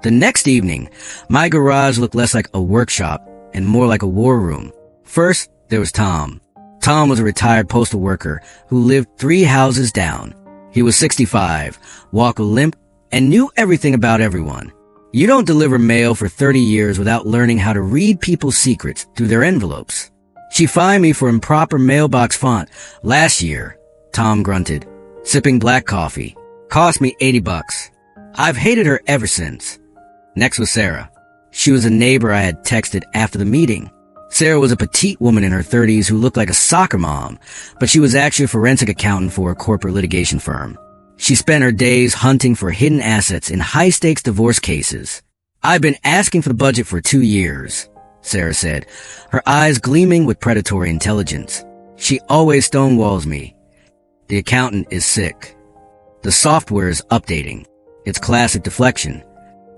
The next evening, my garage looked less like a workshop and more like a war room. First, there was Tom. Tom was a retired postal worker who lived 3 houses down. He was 65, walked a limp, and knew everything about everyone. You don't deliver mail for 30 years without learning how to read people's secrets through their envelopes. She fined me for improper mailbox font last year, Tom grunted, sipping black coffee. Cost me $80. I've hated her ever since. Next was Sarah. She was a neighbor I had texted after the meeting. Sarah was a petite woman in her 30s who looked like a soccer mom, but she was actually a forensic accountant for a corporate litigation firm. She spent her days hunting for hidden assets in high-stakes divorce cases. "I've been asking for the budget for 2 years, Sarah said, her eyes gleaming with predatory intelligence. "She always stonewalls me. The accountant is sick. The software is updating. It's classic deflection."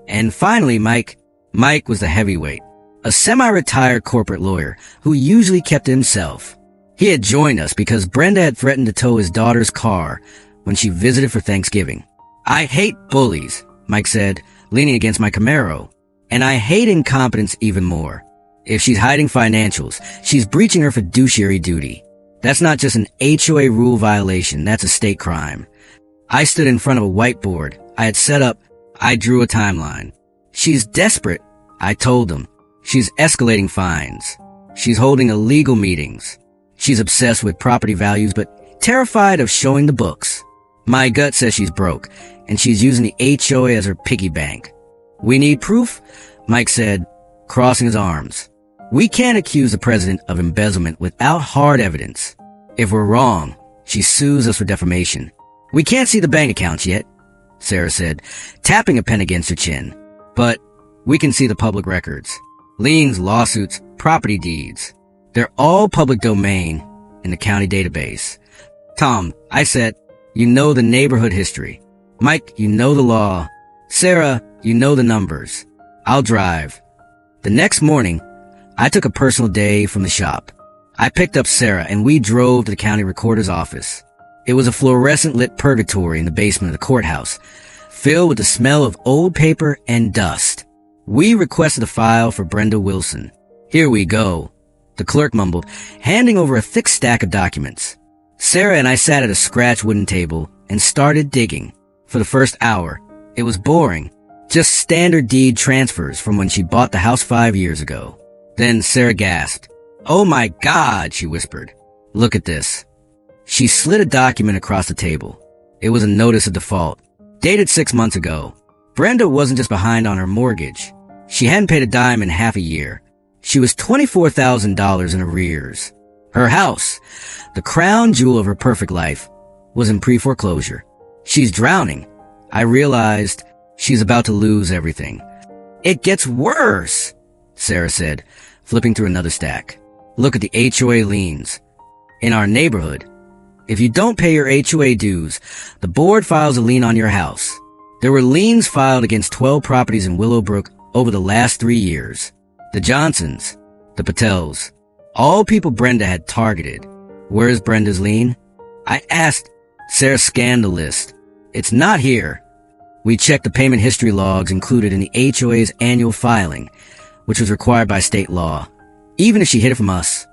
And finally, Mike. Mike was the heavyweight, a semi-retired corporate lawyer who usually kept to himself. He had joined us because Brenda had threatened to tow his daughter's car when she visited for Thanksgiving. "I hate bullies," Mike said, leaning against my Camaro. "And I hate incompetence even more. If she's hiding financials, she's breaching her fiduciary duty. That's not just an HOA rule violation, that's a state crime." I stood in front of a whiteboard I had set up. I drew a timeline. "She's desperate," I told him. "She's escalating fines. She's holding illegal meetings. She's obsessed with property values but terrified of showing the books. My gut says she's broke, and she's using the HOA as her piggy bank." "We need proof," Mike said, crossing his arms. "We can't accuse the president of embezzlement without hard evidence. If we're wrong, she sues us for defamation." "We can't see the bank accounts yet," Sarah said, tapping a pen against her chin. "But we can see the public records. Liens, lawsuits, property deeds. They're all public domain in the county database." "Tom," I said, you know the neighborhood history. Mike, you know the law. Sarah, you know the numbers. I'll drive. The next morning, I took a personal day from the shop. I picked up Sarah and we drove to the county recorder's office. It was a fluorescent-lit purgatory in the basement of the courthouse, filled with the smell of old paper and dust. We requested a file for Brenda Wilson. Here we go, the clerk mumbled, handing over a thick stack of documents. Sarah and I sat at a scratch wooden table and started digging. For the first hour, it was boring. Just standard deed transfers from when she bought the house 5 years ago. Then Sarah gasped. "Oh my God," she whispered. "Look at this." She slid a document across the table. It was a notice of default, dated 6 months ago. Brenda wasn't just behind on her mortgage. She hadn't paid a dime in half a year. She was $24,000 in arrears. Her house, the crown jewel of her perfect life, was in pre-foreclosure. She's drowning. I realized she's about to lose everything. "It gets worse," Sarah said, flipping through another stack. "Look at the HOA liens. In our neighborhood, if you don't pay your HOA dues, the board files a lien on your house. There were liens filed against 12 properties in Willowbrook over the last 3 years. The Johnsons, the Patels, all people Brenda had targeted. Where's Brenda's lien?" I asked. Sarah scanned the list. "It's not here." We checked the payment history logs included in the HOA's annual filing, which was required by state law, even if she hid it from us.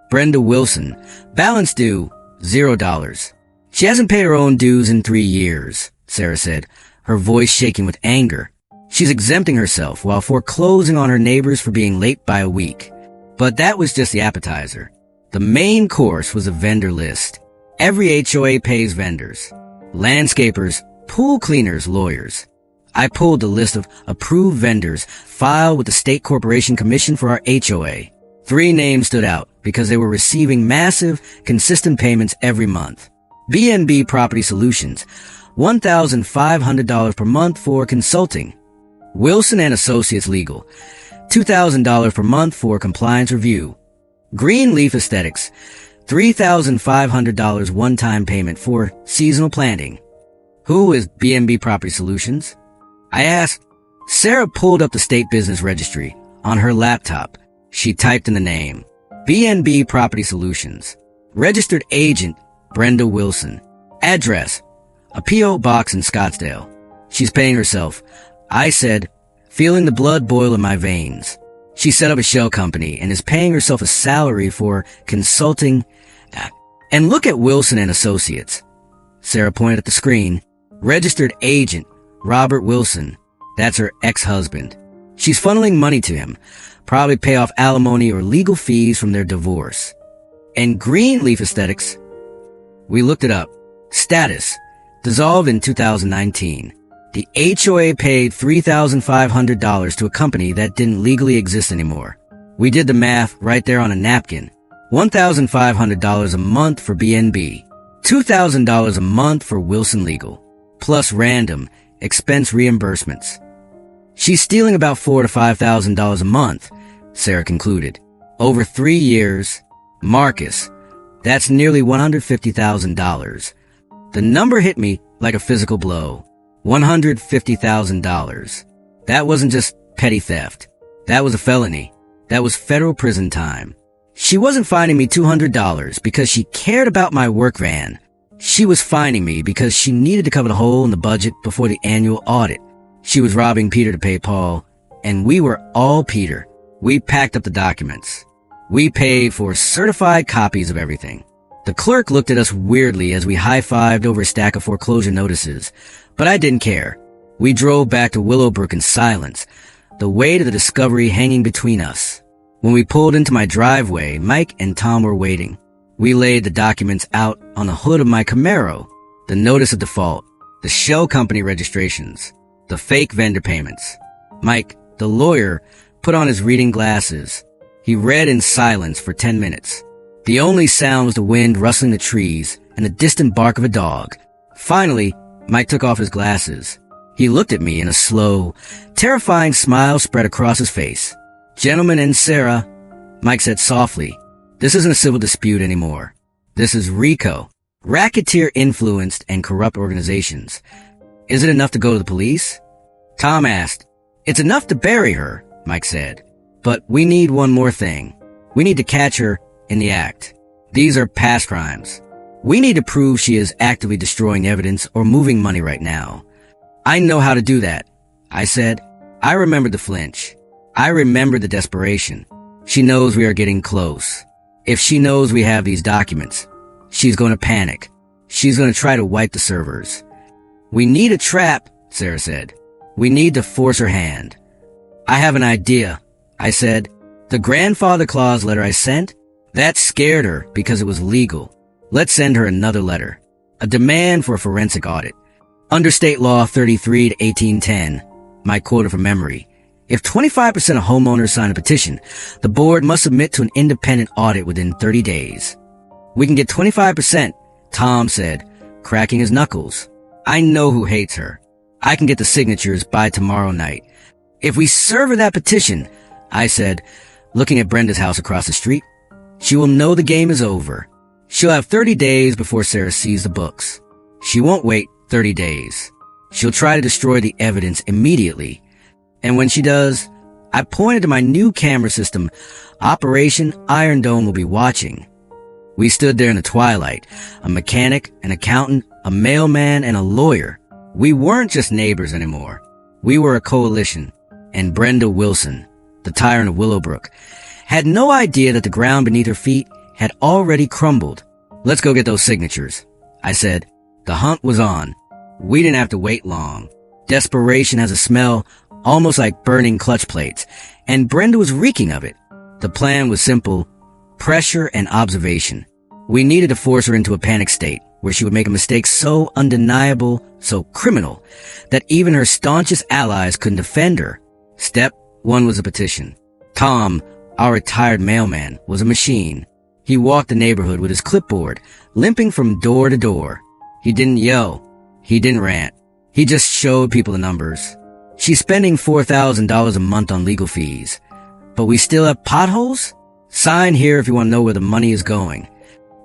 Brenda Wilson, balance due, $0. "She hasn't paid her own dues in 3 years, Sarah said, her voice shaking with anger. "She's exempting herself while foreclosing on her neighbors for being late by a week." But that was just the appetizer. The main course was a vendor list. Every HOA pays vendors. Landscapers, pool cleaners, lawyers. I pulled the list of approved vendors filed with the State Corporation Commission for our HOA. 3 names stood out because they were receiving massive, consistent payments every month. B&B Property Solutions, $1,500 per month for consulting. Wilson and Associates Legal, $2,000 per month for compliance review. Greenleaf Aesthetics, $3,500 one-time payment for seasonal planting. Who is B&B Property Solutions? I asked. Sarah pulled up the state business registry. On her laptop, she typed in the name. B&B Property Solutions. Registered agent, Brenda Wilson. Address, a P.O. box in Scottsdale. "She's paying herself," I said, feeling the blood boil in my veins. "She set up a shell company and is paying herself a salary for consulting. And look at Wilson and Associates." Sarah pointed at the screen. Registered agent, Robert Wilson. That's her ex-husband. She's funneling money to him, probably pay off alimony or legal fees from their divorce. And Greenleaf Aesthetics. We looked it up. Status, dissolved in 2019. The HOA paid $3,500 to a company that didn't legally exist anymore. We did the math right there on a napkin. $1,500 a month for B&B. $2,000 a month for Wilson Legal, plus random expense reimbursements. "She's stealing about $4,000 to $5,000 a month," Sarah concluded. "Over 3 years, Marcus, that's nearly $150,000. The number hit me like a physical blow. $150,000. That wasn't just petty theft. That was a felony. That was federal prison time. She wasn't fining me $200 because she cared about my work van. She was fining me because she needed to cover the hole in the budget before the annual audit. She was robbing Peter to pay Paul, and we were all Peter. We packed up the documents. We paid for certified copies of everything. The clerk looked at us weirdly as we high-fived over a stack of foreclosure notices, but I didn't care. We drove back to Willowbrook in silence, the weight of the discovery hanging between us. When we pulled into my driveway, Mike and Tom were waiting. We laid the documents out on the hood of my Camaro, the notice of default, the shell company registrations, the fake vendor payments. Mike, the lawyer, put on his reading glasses. He read in silence for 10 minutes. The only sound was the wind rustling the trees and the distant bark of a dog. Finally, Mike took off his glasses. He looked at me and a slow, terrifying smile spread across his face. "Gentlemen and Sarah," Mike said softly, "this isn't a civil dispute anymore. This is RICO, racketeer-influenced and corrupt organizations. Is it enough to go to the police? Tom asked. It's enough to bury her, Mike said. But we need one more thing. We need to catch her in the act. These are past crimes. We need to prove she is actively destroying evidence or moving money right now. I know how to do that, I said. I remembered the flinch. I remembered the desperation. She knows we are getting close. If she knows we have these documents, she's going to panic. She's going to try to wipe the servers. We need a trap, Sarah said. We need to force her hand. I have an idea, I said. The grandfather clause letter I sent? That scared her because it was legal. Let's send her another letter. A demand for a forensic audit. Under State Law 33 to 1810, my quote from memory, if 25% of homeowners sign a petition, the board must submit to an independent audit within 30 days. We can get 25%, Tom said, cracking his knuckles. I know who hates her. I can get the signatures by tomorrow night. If we serve her that petition, I said, looking at Brenda's house across the street, she will know the game is over. She'll have 30 days before Sarah sees the books. She won't wait 30 days. She'll try to destroy the evidence immediately. And when she does, I pointed to my new camera system. Operation Iron Dome will be watching. We stood there in the twilight, a mechanic, an accountant, a mailman, and a lawyer. We weren't just neighbors anymore. We were a coalition. And Brenda Wilson, the tyrant of Willowbrook, had no idea that the ground beneath her feet had already crumbled. Let's go get those signatures, I said. The hunt was on. We didn't have to wait long. Desperation has a smell almost like burning clutch plates, and Brenda was reeking of it. The plan was simple: pressure and observation. We needed to force her into a panic state where she would make a mistake so undeniable, so criminal, that even her staunchest allies couldn't defend her. Step one was a petition. Tom, our retired mailman, was a machine. He walked the neighborhood with his clipboard, limping from door to door. He didn't yell. He didn't rant. He just showed people the numbers. She's spending $4,000 a month on legal fees. But we still have potholes? Sign here if you want to know where the money is going.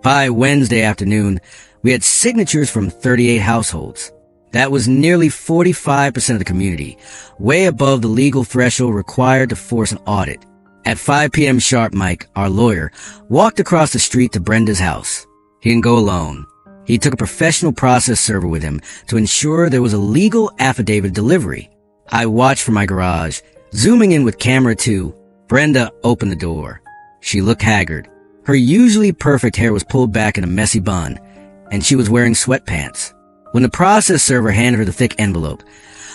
By Wednesday afternoon, we had signatures from 38 households. That was nearly 45% of the community, way above the legal threshold required to force an audit. At 5 p.m. sharp, Mike, our lawyer, walked across the street to Brenda's house. He didn't go alone. He took a professional process server with him to ensure there was a legal affidavit delivery. I watched from my garage, zooming in with camera 2. Brenda opened the door. She looked haggard. Her usually perfect hair was pulled back in a messy bun, and she was wearing sweatpants. When the process server handed her the thick envelope,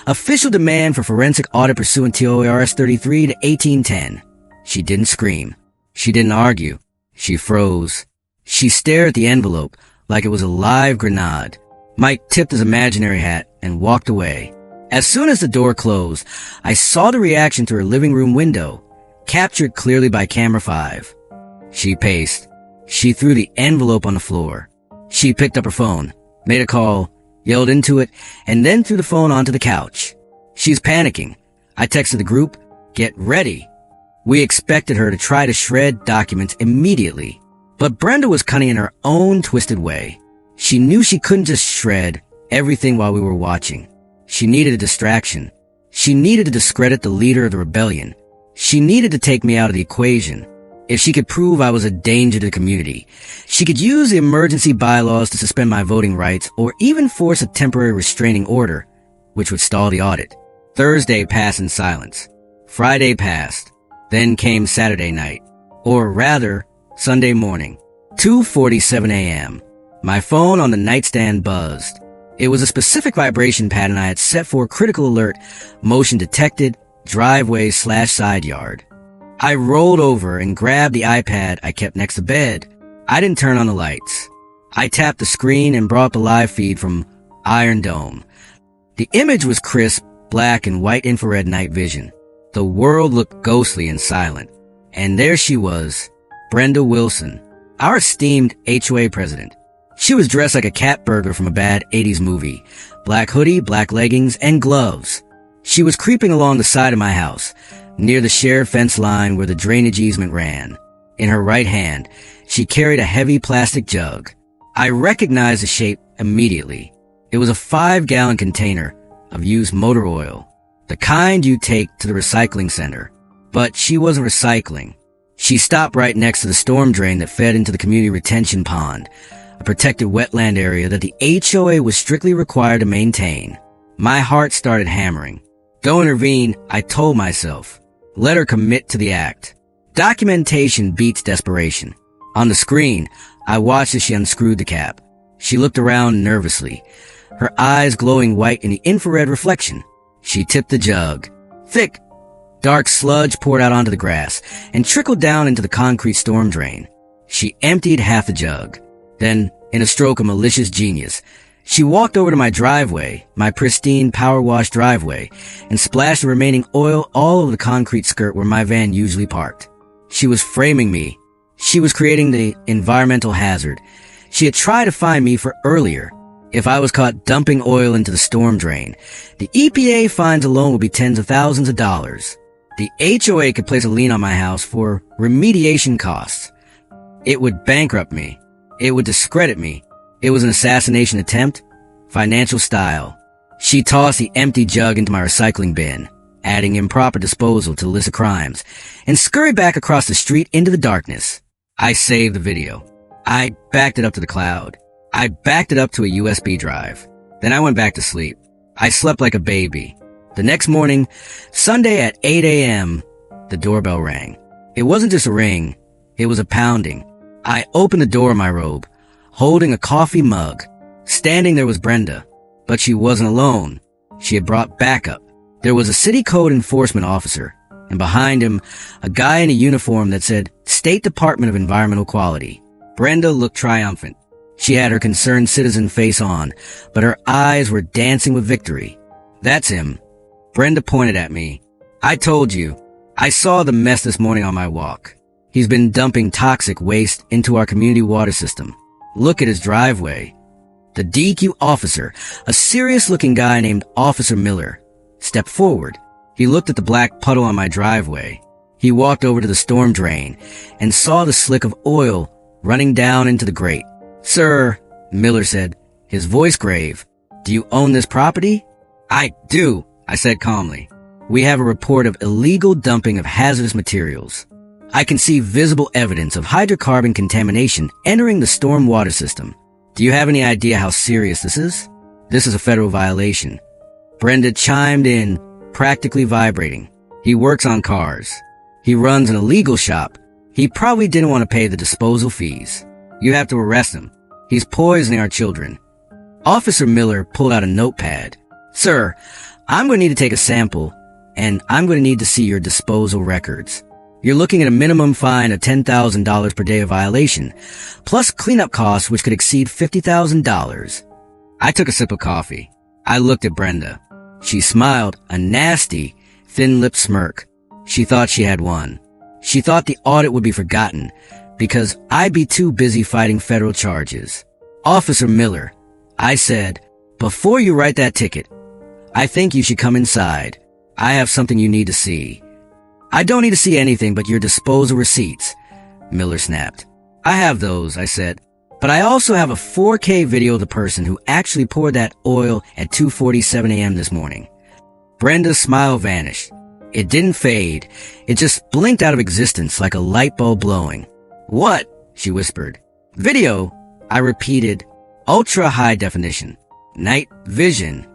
official demand for forensic audit pursuant to ORS 33 to 1810. She didn't scream. She didn't argue. She froze. She stared at the envelope like it was a live grenade. Mike tipped his imaginary hat and walked away. As soon as the door closed, I saw the reaction through her living room window, captured clearly by camera 5. She paced. She threw the envelope on the floor. She picked up her phone, made a call, yelled into it, and then threw the phone onto the couch. She's panicking. I texted the group, "Get ready." We expected her to try to shred documents immediately. But Brenda was cunning in her own twisted way. She knew she couldn't just shred everything while we were watching. She needed a distraction. She needed to discredit the leader of the rebellion. She needed to take me out of the equation. If she could prove I was a danger to the community, she could use the emergency bylaws to suspend my voting rights or even force a temporary restraining order, which would stall the audit. Thursday passed in silence. Friday passed. Then came Saturday night. Or rather, Sunday morning. 2:47 a.m. My phone on the nightstand buzzed. It was a specific vibration pattern I had set for critical alert, motion detected, driveway/side yard. I rolled over and grabbed the iPad I kept next to bed. I didn't turn on the lights. I tapped the screen and brought up the live feed from Iron Dome. The image was crisp, black and white infrared night vision. The world looked ghostly and silent. And there she was, Brenda Wilson, our esteemed HOA president. She was dressed like a cat burglar from a bad 80s movie. Black hoodie, black leggings, and gloves. She was creeping along the side of my house, near the shared fence line where the drainage easement ran. In her right hand, she carried a heavy plastic jug. I recognized the shape immediately. It was a 5-gallon container of used motor oil, the kind you take to the recycling center. But she wasn't recycling. She stopped right next to the storm drain that fed into the community retention pond, a protected wetland area that the HOA was strictly required to maintain. My heart started hammering. Don't intervene, I told myself. Let her commit to the act. Documentation beats desperation. On the screen, I watched as she unscrewed the cap. She looked around nervously, her eyes glowing white in the infrared reflection. She tipped the jug. Thick, dark sludge poured out onto the grass and trickled down into the concrete storm drain. She emptied half the jug. Then, in a stroke of malicious genius, she walked over to my driveway, my pristine power-wash driveway, and splashed the remaining oil all over the concrete skirt where my van usually parked. She was framing me. She was creating the environmental hazard. She had tried to find me for earlier. If I was caught dumping oil into the storm drain, the EPA fines alone would be tens of thousands of dollars. The HOA could place a lien on my house for remediation costs. It would bankrupt me. It would discredit me. It was an assassination attempt, financial style. She tossed the empty jug into my recycling bin, adding improper disposal to the list of crimes, and scurried back across the street into the darkness. I saved the video. I backed it up to the cloud. I backed it up to a USB drive. Then I went back to sleep. I slept like a baby. The next morning, Sunday at 8 a.m., the doorbell rang. It wasn't just a ring. It was a pounding. I opened the door of my robe, holding a coffee mug. Standing there was Brenda, but she wasn't alone. She had brought backup. There was a city code enforcement officer, and behind him, a guy in a uniform that said State Department of Environmental Quality. Brenda looked triumphant. She had her concerned citizen face on, but her eyes were dancing with victory. That's him. Brenda pointed at me. I told you. I saw the mess this morning on my walk. He's been dumping toxic waste into our community water system. Look at his driveway. The DQ officer, a serious-looking guy named Officer Miller, stepped forward. He looked at the black puddle on my driveway. He walked over to the storm drain and saw the slick of oil running down into the grate. Sir, Miller said, his voice grave, do you own this property? I do, I said calmly. We have a report of illegal dumping of hazardous materials. I can see visible evidence of hydrocarbon contamination entering the storm water system. Do you have any idea how serious this is? This is a federal violation. Brenda chimed in, practically vibrating. He works on cars. He runs an illegal shop. He probably didn't want to pay the disposal fees. You have to arrest him. He's poisoning our children. Officer Miller pulled out a notepad. Sir, I'm going to need to take a sample, and I'm going to need to see your disposal records. You're looking at a minimum fine of $10,000 per day of violation, plus cleanup costs which could exceed $50,000. I took a sip of coffee. I looked at Brenda. She smiled, a nasty, thin-lipped smirk. She thought she had won. She thought the audit would be forgotten, because I'd be too busy fighting federal charges. Officer Miller, I said, before you write that ticket, I think you should come inside. I have something you need to see. I don't need to see anything but your disposal receipts, Miller snapped. I have those, I said, but I also have a 4K video of the person who actually poured that oil at 2:47 a.m. this morning. Brenda's smile vanished. It didn't fade. It just blinked out of existence like a light bulb blowing. What? She whispered. Video, I repeated. Ultra high definition. Night vision.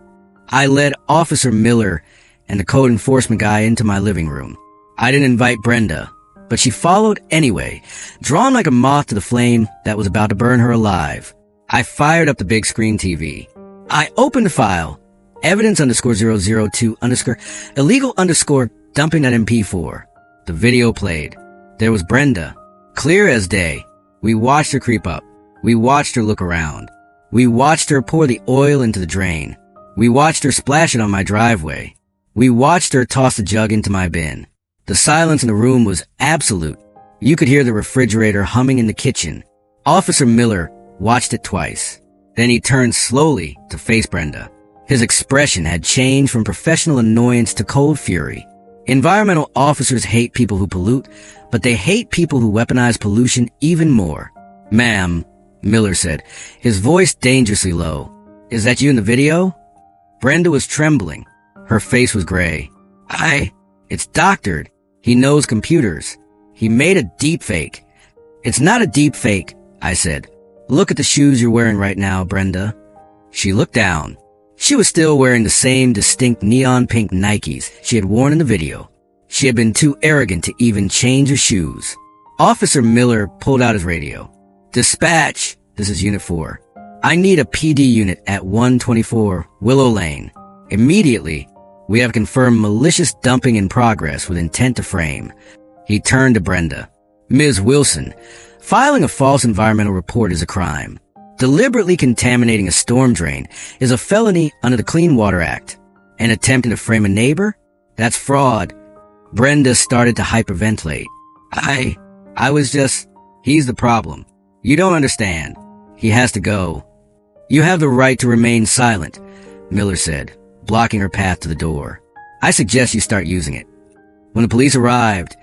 I led Officer Miller and the code enforcement guy into my living room. I didn't invite Brenda, but she followed anyway, drawn like a moth to the flame that was about to burn her alive. I fired up the big screen TV. I opened the file, evidence_002_ illegal _dumping.mp4. The video played. There was Brenda, clear as day. We watched her creep up. We watched her look around. We watched her pour the oil into the drain. We watched her splash it on my driveway. We watched her toss the jug into my bin. The silence in the room was absolute. You could hear the refrigerator humming in the kitchen. Officer Miller watched it twice. Then he turned slowly to face Brenda. His expression had changed from professional annoyance to cold fury. Environmental officers hate people who pollute, but they hate people who weaponize pollution even more. Ma'am, Miller said, his voice dangerously low. Is that you in the video? Brenda was trembling. Her face was gray. It's doctored. He knows computers. He made a deepfake. It's not a deepfake, I said. Look at the shoes you're wearing right now, Brenda. She looked down. She was still wearing the same distinct neon pink Nikes she had worn in the video. She had been too arrogant to even change her shoes. Officer Miller pulled out his radio. Dispatch, this is Unit 4. I need a PD unit at 124 Willow Lane. Immediately, we have confirmed malicious dumping in progress with intent to frame. He turned to Brenda. Ms. Wilson, filing a false environmental report is a crime. Deliberately contaminating a storm drain is a felony under the Clean Water Act. And attempting to frame a neighbor? That's fraud. Brenda started to hyperventilate. He's the problem. You don't understand. He has to go. You have the right to remain silent, Miller said, blocking her path to the door. I suggest you start using it. When the police arrived,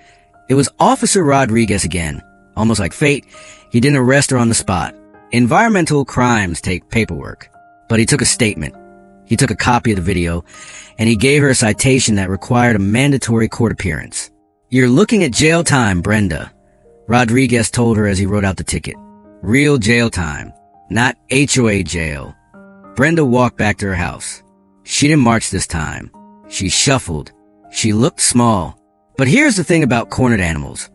it was Officer Rodriguez again. Almost like fate, he didn't arrest her on the spot. Environmental crimes take paperwork. But he took a statement. He took a copy of the video, and he gave her a citation that required a mandatory court appearance. You're looking at jail time, Brenda, Rodriguez told her as he wrote out the ticket. Real jail time, not HOA jail. Brenda walked back to her house. She didn't march this time. She shuffled. She looked small. But here's the thing about cornered animals.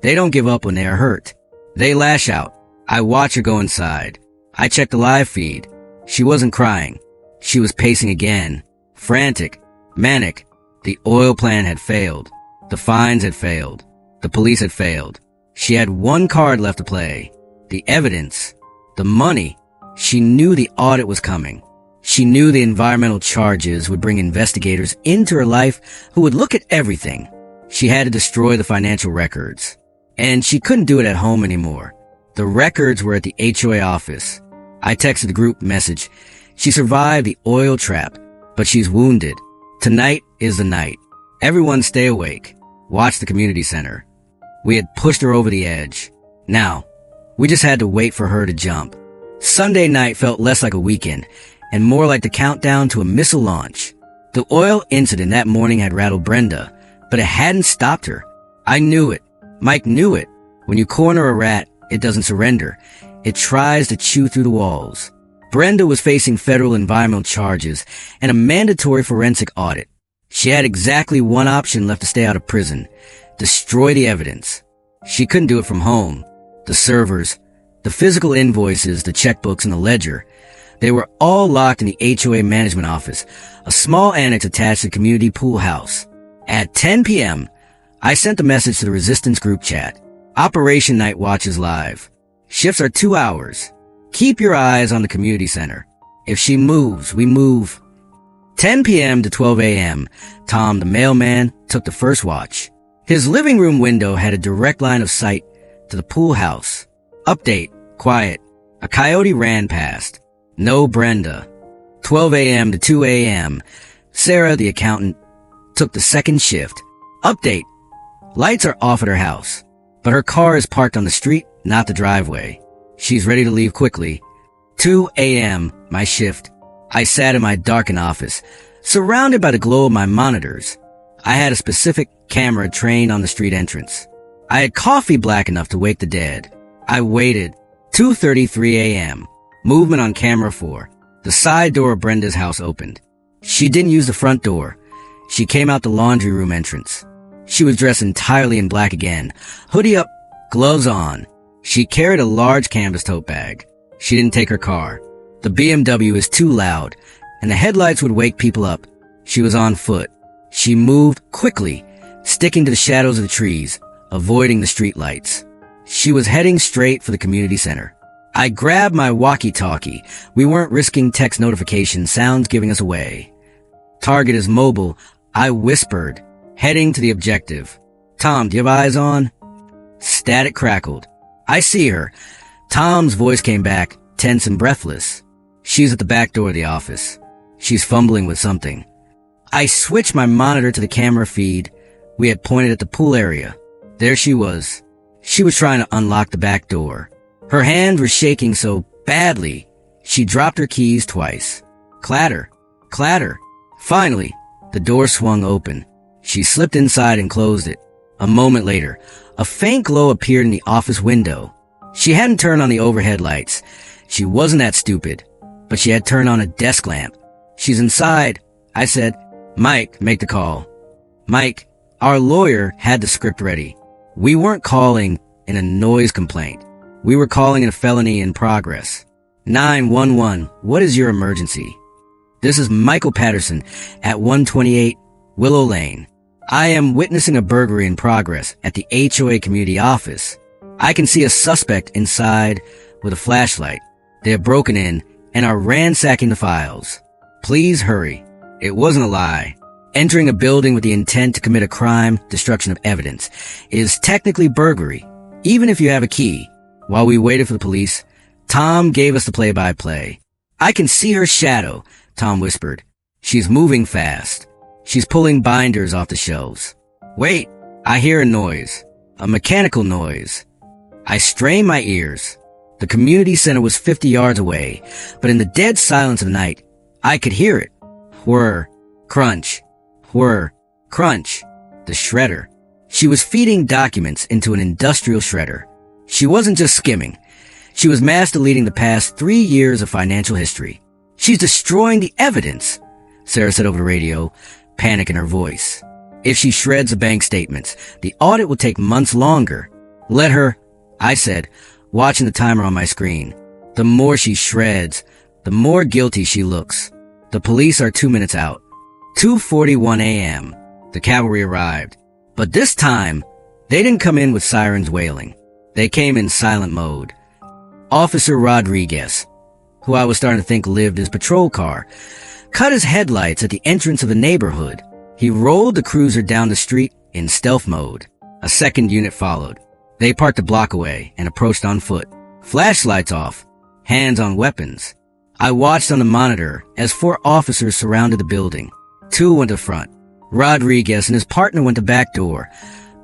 They don't give up when they are hurt. They lash out. I watch her go inside. I checked the live feed. She wasn't crying. She was pacing again. Frantic. Manic. The oil plan had failed. The fines had failed. The police had failed. She had one card left to play. The evidence. The money. She knew the audit was coming. She knew the environmental charges would bring investigators into her life who would look at everything. She had to destroy the financial records. And she couldn't do it at home anymore. The records were at the HOA office. I texted the group message. She survived the oil trap, but she's wounded. Tonight is the night. Everyone stay awake. Watch the community center. We had pushed her over the edge. Now, we just had to wait for her to jump. Sunday night felt less like a weekend and more like the countdown to a missile launch. The oil incident that morning had rattled Brenda, but it hadn't stopped her. I knew it. Mike knew it. When you corner a rat, it doesn't surrender. It tries to chew through the walls. Brenda was facing federal environmental charges and a mandatory forensic audit. She had exactly one option left to stay out of prison: destroy the evidence. She couldn't do it from home. The servers, the physical invoices, the checkbooks, and the ledger, they were all locked in the HOA management office, a small annex attached to the community pool house. At 10 p.m., I sent a message to the Resistance group chat. Operation Night Watch is live. Shifts are 2 hours. Keep your eyes on the community center. If she moves, we move. 10 p.m. to 12 a.m., Tom, the mailman, took the first watch. His living room window had a direct line of sight to the pool house. Update. Quiet. A coyote ran past. No Brenda. 12 a.m. to 2 a.m., Sarah, the accountant, took the second shift. Update. Lights are off at her house, but her car is parked on the street, not the driveway. She's ready to leave quickly. 2 a.m., my shift. I sat in my darkened office, surrounded by the glow of my monitors. I had a specific camera trained on the street entrance. I had coffee black enough to wake the dead. I waited. 2:33 a.m. Movement on camera 4. The side door of Brenda's house opened. She didn't use the front door. She came out the laundry room entrance. She was dressed entirely in black again, hoodie up, gloves on. She carried a large canvas tote bag. She didn't take her car. The BMW is too loud, and the headlights would wake people up. She was on foot. She moved quickly, sticking to the shadows of the trees, avoiding the street lights. She was heading straight for the community center. I grabbed my walkie-talkie. We weren't risking text notification sounds giving us away. Target is mobile, I whispered, heading to the objective. Tom, do you have eyes on? Static crackled. I see her. Tom's voice came back, tense and breathless. She's at the back door of the office. She's fumbling with something. I switched my monitor to the camera feed. We had pointed at the pool area. There she was. She was trying to unlock the back door. Her hand was shaking so badly, she dropped her keys twice. Clatter, clatter. Finally, the door swung open. She slipped inside and closed it. A moment later, a faint glow appeared in the office window. She hadn't turned on the overhead lights. She wasn't that stupid, but she had turned on a desk lamp. She's inside. I said, Mike, make the call. Mike, our lawyer had the script ready. We weren't calling in a noise complaint. We were calling in a felony in progress. 911, what is your emergency? This is Michael Patterson at 128 Willow Lane. I am witnessing a burglary in progress at the HOA community office. I can see a suspect inside with a flashlight. They have broken in and are ransacking the files. Please hurry. It wasn't a lie. Entering a building with the intent to commit a crime, destruction of evidence, is technically burglary, even if you have a key. While we waited for the police, Tom gave us the play-by-play. I can see her shadow, Tom whispered. She's moving fast. She's pulling binders off the shelves. Wait, I hear a noise. A mechanical noise. I strained my ears. The community center was 50 yards away, but in the dead silence of the night, I could hear it. Whir, crunch, whir, crunch. The shredder. She was feeding documents into an industrial shredder. She wasn't just skimming. She was mass deleting the past 3 years of financial history. She's destroying the evidence, Sarah said over the radio, panic in her voice. If she shreds the bank statements, the audit will take months longer. Let her, I said, watching the timer on my screen. The more she shreds, the more guilty she looks. The police are 2 minutes out. 2:41 a.m. The cavalry arrived. But this time, they didn't come in with sirens wailing. They came in silent mode. Officer Rodriguez, who I was starting to think lived his patrol car, cut his headlights at the entrance of the neighborhood. He rolled the cruiser down the street in stealth mode. A second unit followed. They parked a block away and approached on foot. Flashlights off, hands on weapons. I watched on the monitor as 4 officers surrounded the building. 2 went to front. Rodriguez and his partner went to back door,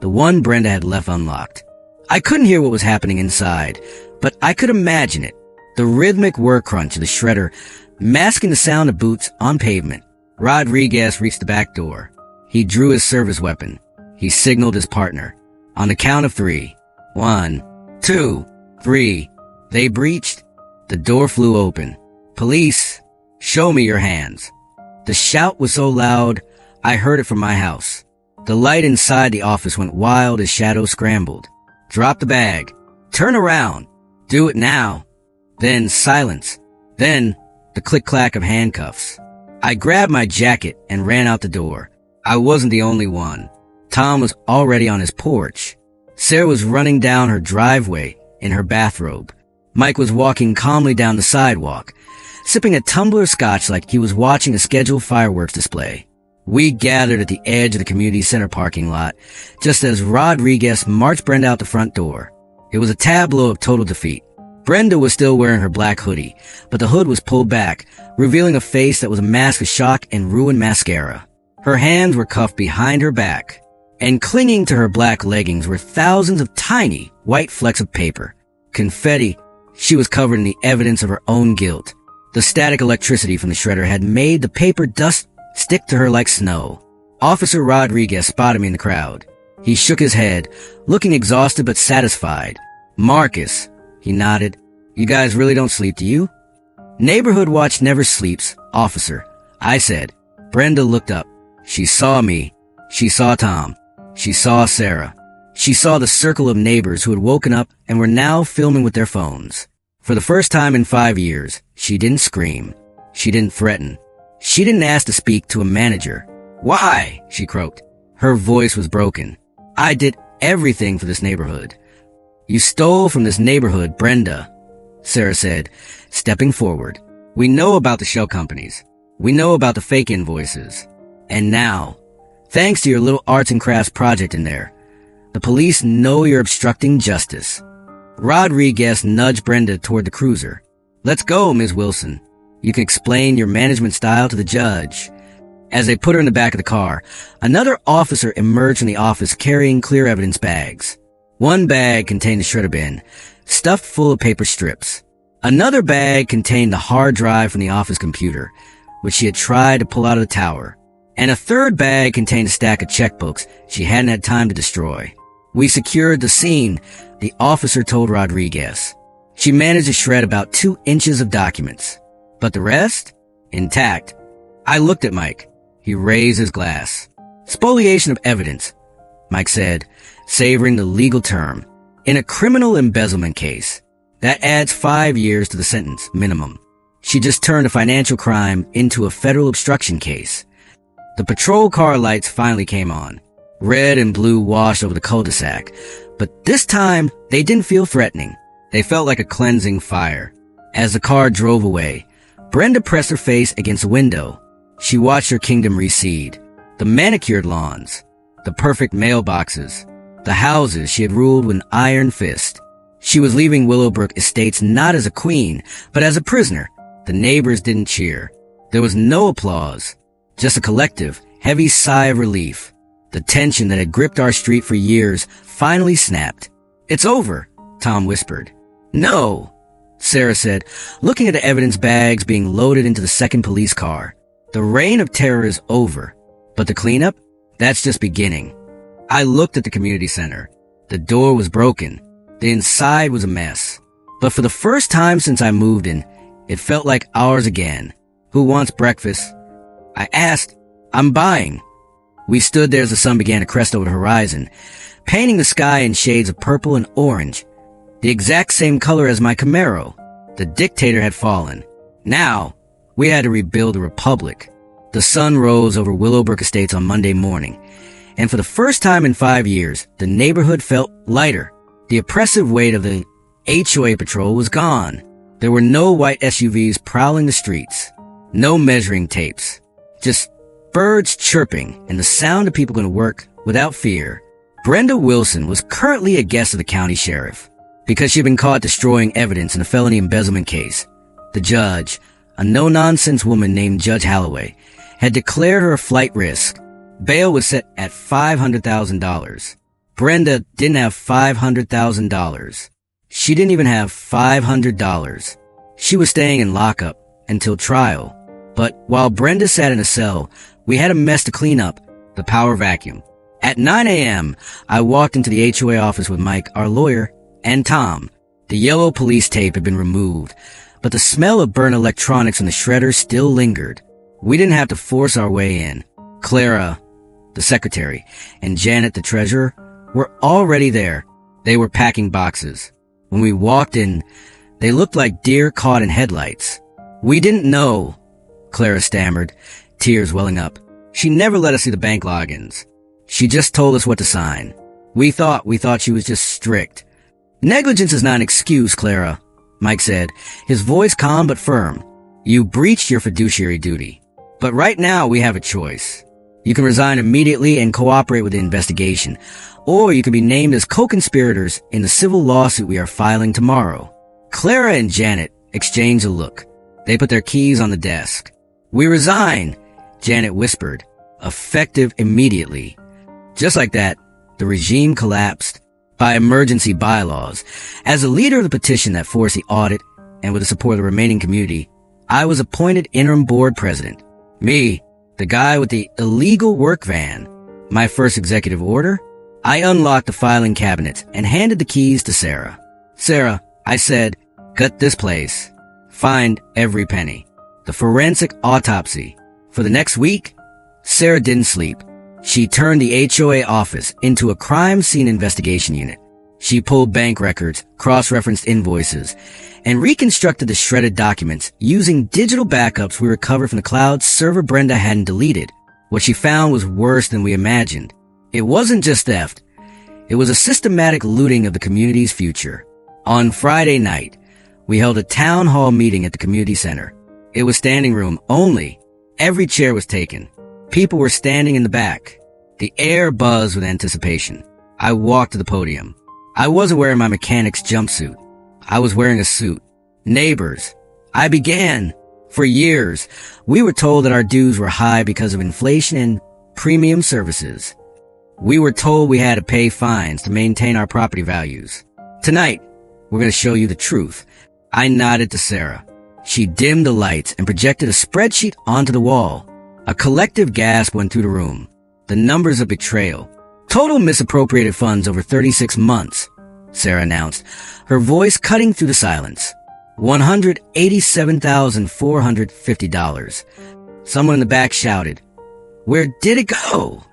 the one Brenda had left unlocked. I couldn't hear what was happening inside, but I could imagine it. The rhythmic whir crunch of the shredder, masking the sound of boots on pavement. Rodriguez reached the back door. He drew his service weapon. He signaled his partner. On the count of 3. 1, 2, 3. They breached. The door flew open. Police, show me your hands. The shout was so loud, I heard it from my house. The light inside the office went wild as shadows scrambled. Drop the bag. Turn around. Do it now. Then silence. Then the click-clack of handcuffs. I grabbed my jacket and ran out the door. I wasn't the only one. Tom was already on his porch. Sarah was running down her driveway in her bathrobe. Mike was walking calmly down the sidewalk, sipping a tumbler of scotch like he was watching a scheduled fireworks display. We gathered at the edge of the community center parking lot, just as Rodriguez marched Brenda out the front door. It was a tableau of total defeat. Brenda was still wearing her black hoodie, but the hood was pulled back, revealing a face that was a mask of shock and ruined mascara. Her hands were cuffed behind her back, and clinging to her black leggings were thousands of tiny white flecks of paper. Confetti. She was covered in the evidence of her own guilt. The static electricity from the shredder had made the paper dust stick to her like snow. Officer Rodriguez spotted me in the crowd. He shook his head, looking exhausted but satisfied. Marcus, he nodded. You guys really don't sleep, do you? Neighborhood watch never sleeps, officer, I said. Brenda looked up. She saw me. She saw Tom. She saw Sarah. She saw the circle of neighbors who had woken up and were now filming with their phones. For the first time in 5 years, she didn't scream. She didn't threaten. She didn't ask to speak to a manager. Why? She croaked. Her voice was broken. I did everything for this neighborhood. You stole from this neighborhood, Brenda, Sarah said, stepping forward. We know about the shell companies. We know about the fake invoices. And now, thanks to your little arts and crafts project in there, the police know you're obstructing justice. Rodriguez nudged Brenda toward the cruiser. Let's go, Ms. Wilson. You can explain your management style to the judge. As they put her in the back of the car, another officer emerged from the office carrying clear evidence bags. One bag contained a shredder bin, stuffed full of paper strips. Another bag contained the hard drive from the office computer, which she had tried to pull out of the tower. And a third bag contained a stack of checkbooks she hadn't had time to destroy. We secured the scene, the officer told Rodriguez. She managed to shred about 2 inches of documents. But the rest? Intact. I looked at Mike. He raised his glass. Spoliation of evidence, Mike said, savoring the legal term. In a criminal embezzlement case, that adds 5 years to the sentence, minimum. She just turned a financial crime into a federal obstruction case. The patrol car lights finally came on. Red and blue washed over the cul-de-sac. But this time, they didn't feel threatening. They felt like a cleansing fire. As the car drove away, Brenda pressed her face against the window. She watched her kingdom recede. The manicured lawns, the perfect mailboxes, the houses she had ruled with an iron fist. She was leaving Willowbrook Estates not as a queen, but as a prisoner. The neighbors didn't cheer. There was no applause, just a collective, heavy sigh of relief. The tension that had gripped our street for years finally snapped. "It's over," Tom whispered. "No," Sarah said, looking at the evidence bags being loaded into the second police car. "The reign of terror is over, but the cleanup? That's just beginning." I looked at the community center. The door was broken. The inside was a mess. But for the first time since I moved in, it felt like ours again. "Who wants breakfast?" I asked. "I'm buying." We stood there as the sun began to crest over the horizon, painting the sky in shades of purple and orange, the exact same color as my Camaro. The dictator had fallen. Now, we had to rebuild a republic. The sun rose over Willowbrook Estates on Monday morning, and for the first time in 5 years, the neighborhood felt lighter. The oppressive weight of the HOA patrol was gone. There were no white SUVs prowling the streets, no measuring tapes, just birds chirping and the sound of people going to work without fear. Brenda Wilson was currently a guest of the county sheriff because she had been caught destroying evidence in a felony embezzlement case. The judge, a no-nonsense woman named Judge Holloway, had declared her a flight risk. Bail was set at $500,000. Brenda didn't have $500,000. She didn't even have $500. She was staying in lockup until trial. But while Brenda sat in a cell, we had a mess to clean up, the power vacuum. At 9 a.m., I walked into the HOA office with Mike, our lawyer, and Tom. The yellow police tape had been removed, but the smell of burnt electronics in the shredder still lingered. We didn't have to force our way in. Clara, the secretary, and Janet, the treasurer, were already there. They were packing boxes. When we walked in, they looked like deer caught in headlights. "We didn't know," Clara stammered, tears welling up. "She never let us see the bank logins. She just told us what to sign. We thought she was just strict." "Negligence is not an excuse, Clara," Mike said, his voice calm but firm. "You breached your fiduciary duty. But right now we have a choice. You can resign immediately and cooperate with the investigation, or you can be named as co-conspirators in the civil lawsuit we are filing tomorrow." Clara and Janet exchanged a look. They put their keys on the desk. "We resign," Janet whispered, "effective immediately." Just like that, the regime collapsed by emergency bylaws. As the leader of the petition that forced the audit, and with the support of the remaining community, I was appointed interim board president. Me, the guy with the illegal work van. My first executive order? I unlocked the filing cabinets and handed the keys to Sarah. "Sarah," I said, "gut this place. Find every penny. The forensic autopsy. For the next week." Sarah didn't sleep. She turned the HOA office into a crime scene investigation unit. She pulled bank records, cross-referenced invoices, and reconstructed the shredded documents using digital backups we recovered from the cloud server Brenda hadn't deleted. What she found was worse than we imagined. It wasn't just theft. It was a systematic looting of the community's future. On Friday night, we held a town hall meeting at the community center. It was standing room only. Every chair was taken. People were standing in the back. The air buzzed with anticipation. I walked to the podium. I wasn't wearing my mechanic's jumpsuit. I was wearing a suit. Neighbors. I began. For years, we were told that our dues were high because of inflation and premium services. We were told we had to pay fines to maintain our property values. Tonight, we're going to show you the truth. I nodded to Sarah. She dimmed the lights and projected a spreadsheet onto the wall. A collective gasp went through the room. The numbers of betrayal. Total misappropriated funds over 36 months, Sarah announced, her voice cutting through the silence. $187,450. Someone in the back shouted, "Where did it go?"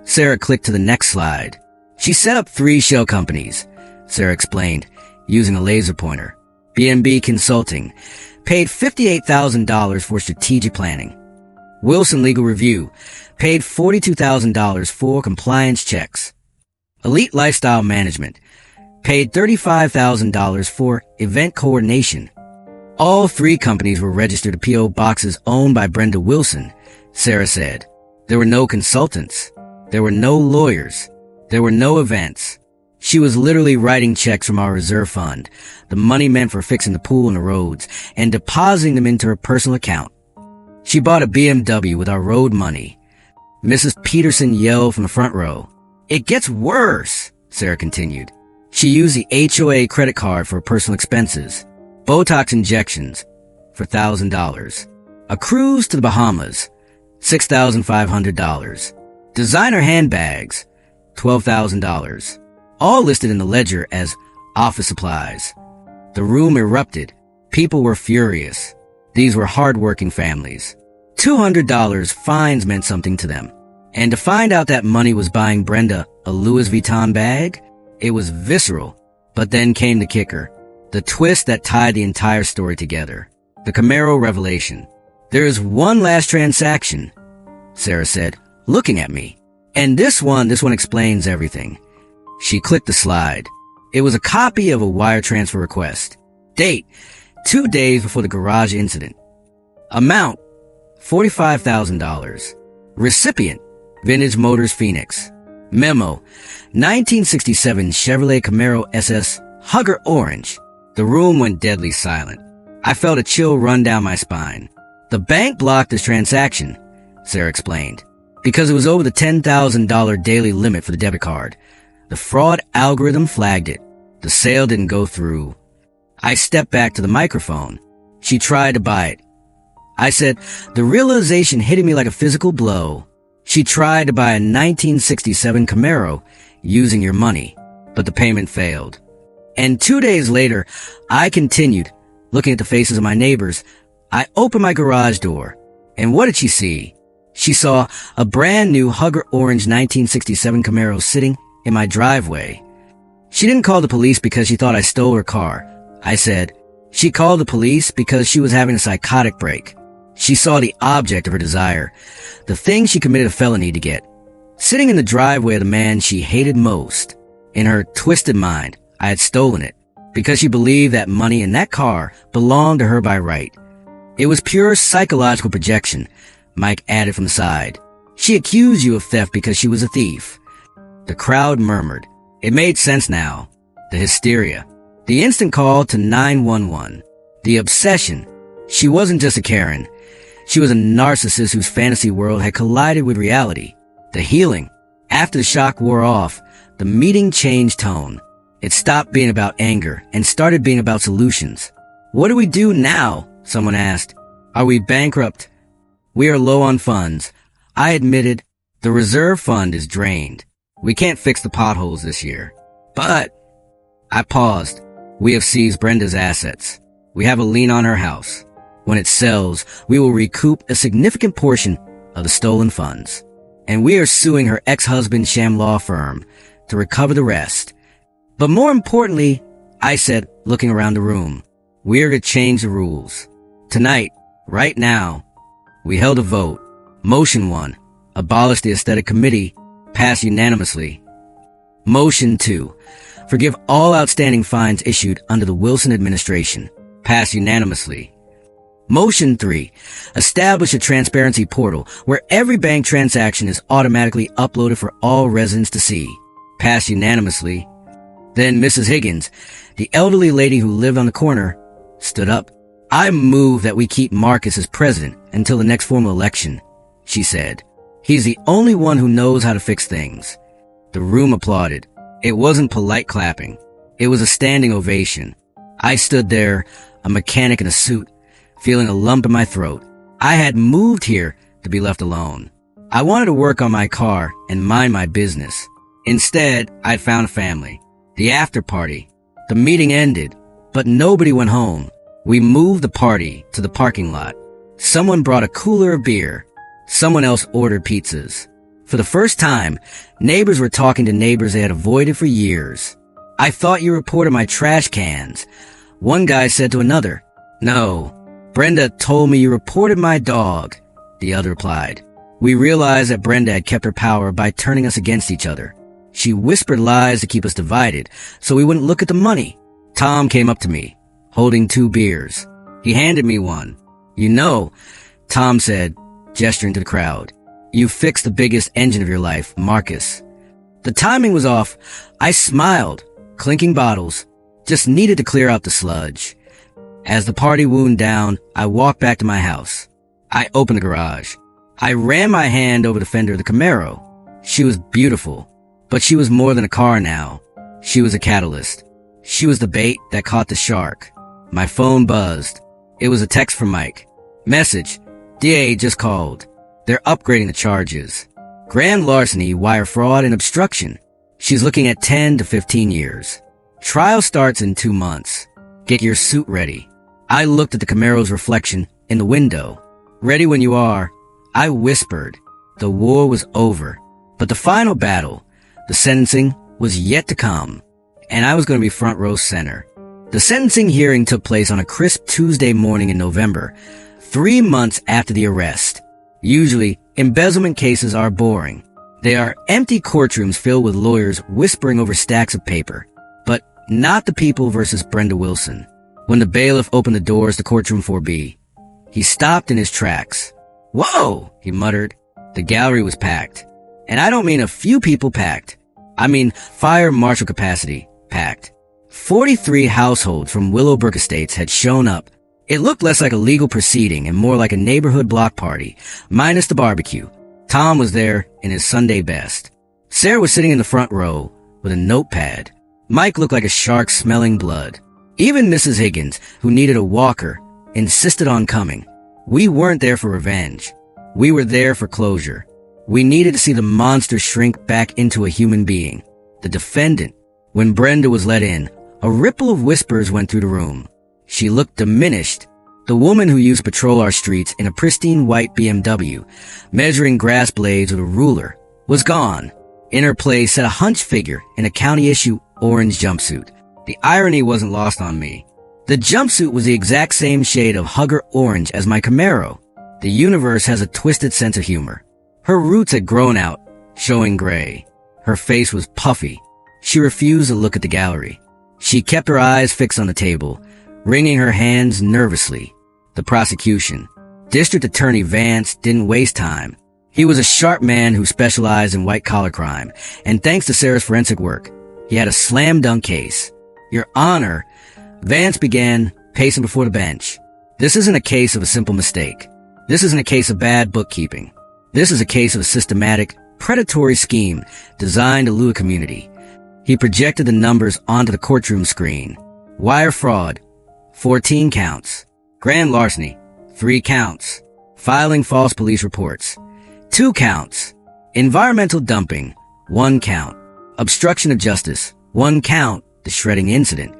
Sarah clicked to the next slide. She set up 3 shell companies, Sarah explained, using a laser pointer. B&B Consulting paid $58,000 for strategic planning. Wilson Legal Review paid $42,000 for compliance checks. Elite Lifestyle Management paid $35,000 for event coordination. All 3 companies were registered to P.O. boxes owned by Brenda Wilson, Sarah said. There were no consultants. There were no lawyers. There were no events. She was literally writing checks from our reserve fund, the money meant for fixing the pool and the roads, and depositing them into her personal account. She bought a BMW with our road money. Mrs. Peterson yelled from the front row. "It gets worse," Sarah continued. She used the HOA credit card for personal expenses. Botox injections for $1,000. A cruise to the Bahamas, $6,500. Designer handbags, $12,000. All listed in the ledger as office supplies. The room erupted. People were furious. These were hard-working families. $200 fines meant something to them. And to find out that money was buying Brenda a Louis Vuitton bag, it was visceral. But then came the kicker. The twist that tied the entire story together. The Camaro revelation. "There is one last transaction," Sarah said, looking at me. "And this one explains everything." She clicked the slide. It was a copy of a wire transfer request. Date, 2 days before the garage incident. Amount, $45,000. Recipient, Vintage Motors Phoenix. Memo, 1967 Chevrolet Camaro SS, Hugger Orange. The room went deadly silent. I felt a chill run down my spine. "The bank blocked this transaction," Sarah explained, "because it was over the $10,000 daily limit for the debit card. The fraud algorithm flagged it. The sale didn't go through." I stepped back to the microphone. "She tried to buy it," I said, the realization hitting me like a physical blow. "She tried to buy a 1967 Camaro using your money, but the payment failed." And 2 days later, I continued, looking at the faces of my neighbors. I opened my garage door, and what did she see? She saw a brand new Hugger Orange 1967 Camaro sitting in my driveway. She didn't call the police because she thought I stole her car, I said. She called the police because she was having a psychotic break. She saw the object of her desire, the thing she committed a felony to get, sitting in the driveway of the man she hated most. In her twisted mind, I had stolen it because she believed that money in that car belonged to her by right. It was pure psychological projection, Mike added from the side. She accused you of theft because she was a thief. The crowd murmured. It made sense now. The hysteria. The instant call to 911. The obsession. She wasn't just a Karen. She was a narcissist whose fantasy world had collided with reality. The healing. After the shock wore off, the meeting changed tone. It stopped being about anger and started being about solutions. "What do we do now?" someone asked. "Are we bankrupt?" "We are low on funds." I admitted, "The reserve fund is drained. We can't fix the potholes this year." "But," I paused, "we have seized Brenda's assets. We have a lien on her house. When it sells, we will recoup a significant portion of the stolen funds. And we are suing her ex-husband's sham law firm to recover the rest. But more importantly," I said, looking around the room, "we are to change the rules. Tonight, right now." We held a vote. Motion 1, abolish the aesthetic committee, passed unanimously. Motion 2, forgive all outstanding fines issued under the Wilson administration, passed unanimously. Motion 3, establish a transparency portal where every bank transaction is automatically uploaded for all residents to see, passed unanimously. Then Mrs. Higgins, the elderly lady who lived on the corner, stood up. "I move that we keep Marcus as president until the next formal election," she said. "He's the only one who knows how to fix things." The room applauded. It wasn't polite clapping. It was a standing ovation. I stood there, a mechanic in a suit, feeling a lump in my throat. I had moved here to be left alone. I wanted to work on my car and mind my business. Instead, I'd found a family. The after party. The meeting ended, but nobody went home. We moved the party to the parking lot. Someone brought a cooler of beer. Someone else ordered pizzas. For the first time, neighbors were talking to neighbors they had avoided for years. I thought you reported my trash cans. One guy said to another. No, Brenda told me you reported my dog, the other replied. We realized that Brenda had kept her power by turning us against each other. She whispered lies to keep us divided, so we wouldn't look at the money. Tom came up to me, holding 2 beers. He handed me one. You know, Tom said, gesturing to the crowd, you fixed the biggest engine of your life, Marcus. The timing was off. I smiled, clinking bottles, just needed to clear out the sludge. As the party wound down, I walked back to my house. I opened the garage. I ran my hand over the fender of the Camaro. She was beautiful, but she was more than a car now. She was a catalyst. She was the bait that caught the shark. My phone buzzed. It was a text from Mike. Message. DA just called. They're upgrading the charges. Grand larceny, wire fraud, and obstruction. She's looking at 10 to 15 years. Trial starts in 2 months. Get your suit ready. I looked at the Camaro's reflection in the window. Ready when you are. I whispered. The war was over. But the final battle, the sentencing, was yet to come. And I was going to be front row center. The sentencing hearing took place on a crisp Tuesday morning in November, 3 months after the arrest. Usually, embezzlement cases are boring. They are empty courtrooms filled with lawyers whispering over stacks of paper. But not the people versus Brenda Wilson. When the bailiff opened the doors to courtroom 4B, he stopped in his tracks. Whoa, he muttered. The gallery was packed. And I don't mean a few people packed. I mean fire marshal capacity packed. 43 households from Willowbrook Estates had shown up. It looked less like a legal proceeding and more like a neighborhood block party, minus the barbecue. Tom was there in his Sunday best. Sarah was sitting in the front row with a notepad. Mike looked like a shark smelling blood. Even Mrs. Higgins, who needed a walker, insisted on coming. We weren't there for revenge. We were there for closure. We needed to see the monster shrink back into a human being. The defendant. When Brenda was let in, a ripple of whispers went through the room. She looked diminished. The woman who used to patrol our streets in a pristine white BMW, measuring grass blades with a ruler, was gone. In her place sat a hunched figure in a county-issue orange jumpsuit. The irony wasn't lost on me. The jumpsuit was the exact same shade of hugger orange as my Camaro. The universe has a twisted sense of humor. Her roots had grown out, showing gray. Her face was puffy. She refused to look at the gallery. She kept her eyes fixed on the table, wringing her hands nervously. The prosecution. District Attorney Vance didn't waste time. He was a sharp man who specialized in white-collar crime, and thanks to Sarah's forensic work, he had a slam-dunk case. Your Honor, Vance began, pacing before the bench. This isn't a case of a simple mistake. This isn't a case of bad bookkeeping. This is a case of a systematic, predatory scheme designed to lure a community. He projected the numbers onto the courtroom screen. Wire fraud, 14 counts. Grand larceny, 3 counts. Filing false police reports, 2 counts. Environmental dumping, 1 count. Obstruction of justice, 1 count. The shredding incident.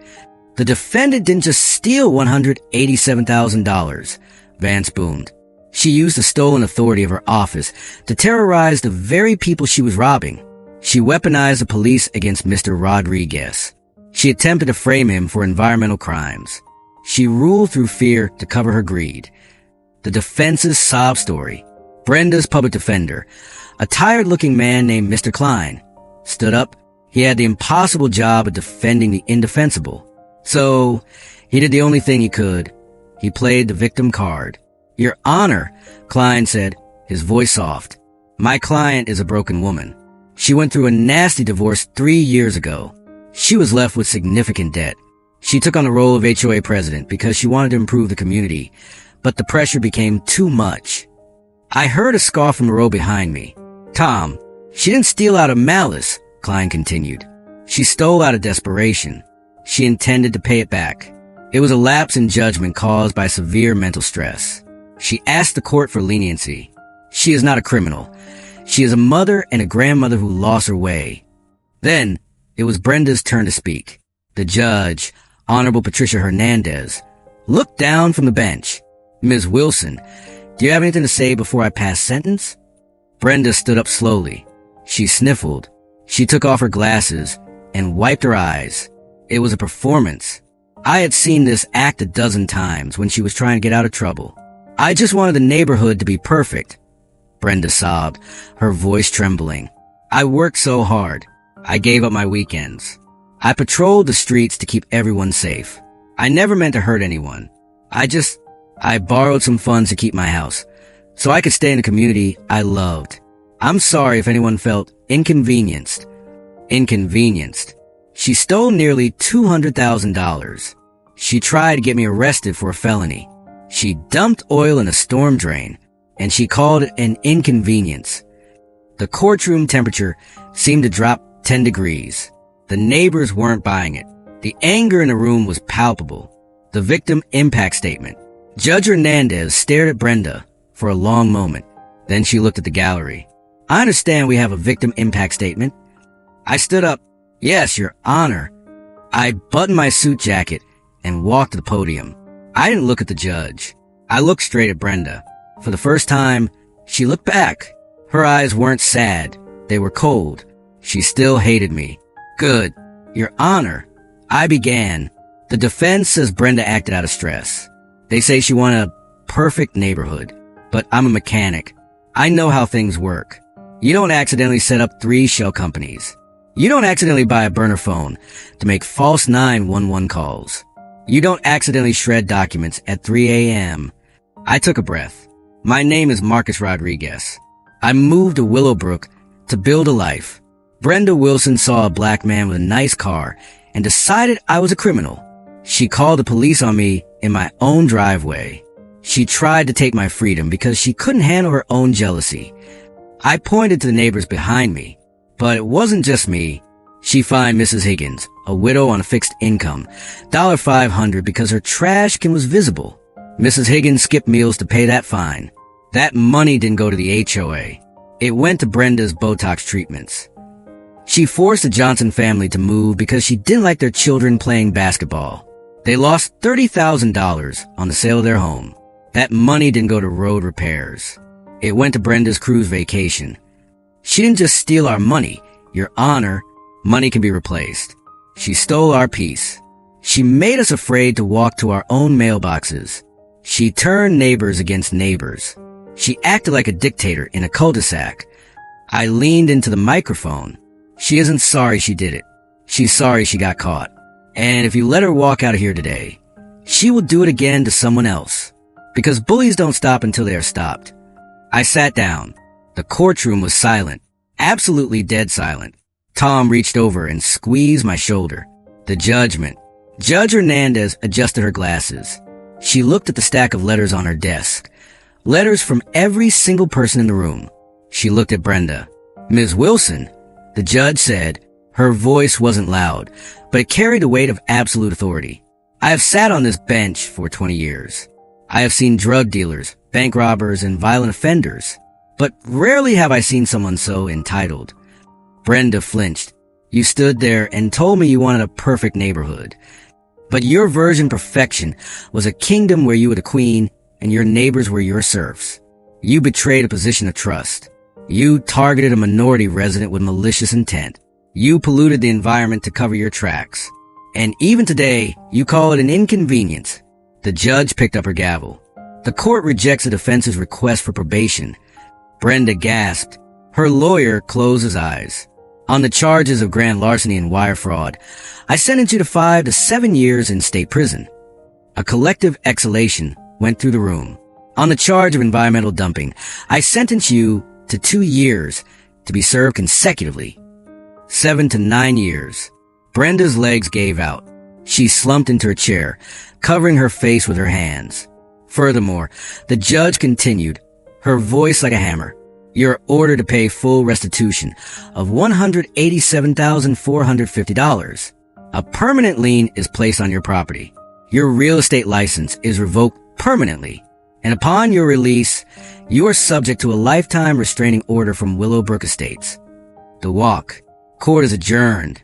The defendant didn't just steal $187,000, Vance boomed. She used the stolen authority of her office to terrorize the very people she was robbing. She weaponized the police against Mr. Rodriguez. She attempted to frame him for environmental crimes. She ruled through fear to cover her greed. The defense's sob story. Brenda's public defender, a tired-looking man named Mr. Klein, stood up. He had the impossible job of defending the indefensible. So, he did the only thing he could. He played the victim card. Your Honor, Klein said, his voice soft. My client is a broken woman. She went through a nasty divorce 3 years ago. She was left with significant debt. She took on the role of HOA president because she wanted to improve the community, but the pressure became too much. I heard a scoff from the row behind me. Tom, she didn't steal out of malice. Klein continued. She stole out of desperation. She intended to pay it back. It was a lapse in judgment caused by severe mental stress. She asked the court for leniency. She is not a criminal. She is a mother and a grandmother who lost her way. Then, it was Brenda's turn to speak. The judge, Honorable Patricia Hernandez, looked down from the bench. Ms. Wilson, do you have anything to say before I pass sentence? Brenda stood up slowly. She sniffled. She took off her glasses and wiped her eyes. It was a performance. I had seen this act a dozen times when she was trying to get out of trouble. I just wanted the neighborhood to be perfect. Brenda sobbed, her voice trembling. I worked so hard. I gave up my weekends. I patrolled the streets to keep everyone safe. I never meant to hurt anyone. I borrowed some funds to keep my house, so I could stay in the community I loved. I'm sorry if anyone felt inconvenienced. Inconvenienced. She stole nearly $200,000. She tried to get me arrested for a felony. She dumped oil in a storm drain, and she called it an inconvenience. The courtroom temperature seemed to drop 10 degrees. The neighbors weren't buying it. The anger in the room was palpable. The victim impact statement. Judge Hernandez stared at Brenda for a long moment. Then she looked at the gallery. I understand we have a victim impact statement. I stood up. Yes, Your Honor. I buttoned my suit jacket and walked to the podium. I didn't look at the judge. I looked straight at Brenda. For the first time, she looked back. Her eyes weren't sad. They were cold. She still hated me. Good. Your Honor, I began. The defense says Brenda acted out of stress. They say she wanted a perfect neighborhood. But I'm a mechanic. I know how things work. You don't accidentally set up 3 shell companies. You don't accidentally buy a burner phone to make false 911 calls. You don't accidentally shred documents at 3 a.m. I took a breath. My name is Marcus Rodriguez. I moved to Willowbrook to build a life. Brenda Wilson saw a black man with a nice car and decided I was a criminal. She called the police on me in my own driveway. She tried to take my freedom because she couldn't handle her own jealousy. I pointed to the neighbors behind me, but it wasn't just me. She fined Mrs. Higgins, a widow on a fixed income, $500 because her trash can was visible. Mrs. Higgins skipped meals to pay that fine. That money didn't go to the HOA. It went to Brenda's Botox treatments. She forced the Johnson family to move because she didn't like their children playing basketball. They lost $30,000 on the sale of their home. That money didn't go to road repairs. It went to Brenda's cruise vacation. She didn't just steal our money. Your Honor, money can be replaced. She stole our peace. She made us afraid to walk to our own mailboxes. She turned neighbors against neighbors. She acted like a dictator in a cul-de-sac. I leaned into the microphone. She isn't sorry she did it. She's sorry she got caught. And if you let her walk out of here today, she will do it again to someone else. Because bullies don't stop until they are stopped. I sat down. The courtroom was silent. Absolutely dead silent. Tom reached over and squeezed my shoulder. The judgment. Judge Hernandez adjusted her glasses. She looked at the stack of letters on her desk. Letters from every single person in the room. She looked at Brenda. Ms. Wilson, the judge said. Her voice wasn't loud, but it carried the weight of absolute authority. I have sat on this bench for 20 years. I have seen drug dealers, bank robbers, and violent offenders. But rarely have I seen someone so entitled. Brenda flinched. You stood there and told me you wanted a perfect neighborhood. But your version of perfection was a kingdom where you were the queen and your neighbors were your serfs. You betrayed a position of trust. You targeted a minority resident with malicious intent. You polluted the environment to cover your tracks. And even today, you call it an inconvenience. The judge picked up her gavel. The court rejects the defense's request for probation. Brenda gasped. Her lawyer closed his eyes. On the charges of grand larceny and wire fraud, I sentenced you to 5 to 7 years in state prison. A collective exhalation went through the room. On the charge of environmental dumping, I sentenced you to 2 years to be served consecutively. 7 to 9 years. Brenda's legs gave out. She slumped into her chair, covering her face with her hands. Furthermore, the judge continued, her voice like a hammer. You're ordered to pay full restitution of $187,450. A permanent lien is placed on your property. Your real estate license is revoked permanently. And upon your release, you are subject to a lifetime restraining order from Willowbrook Estates. The walk. Court is adjourned.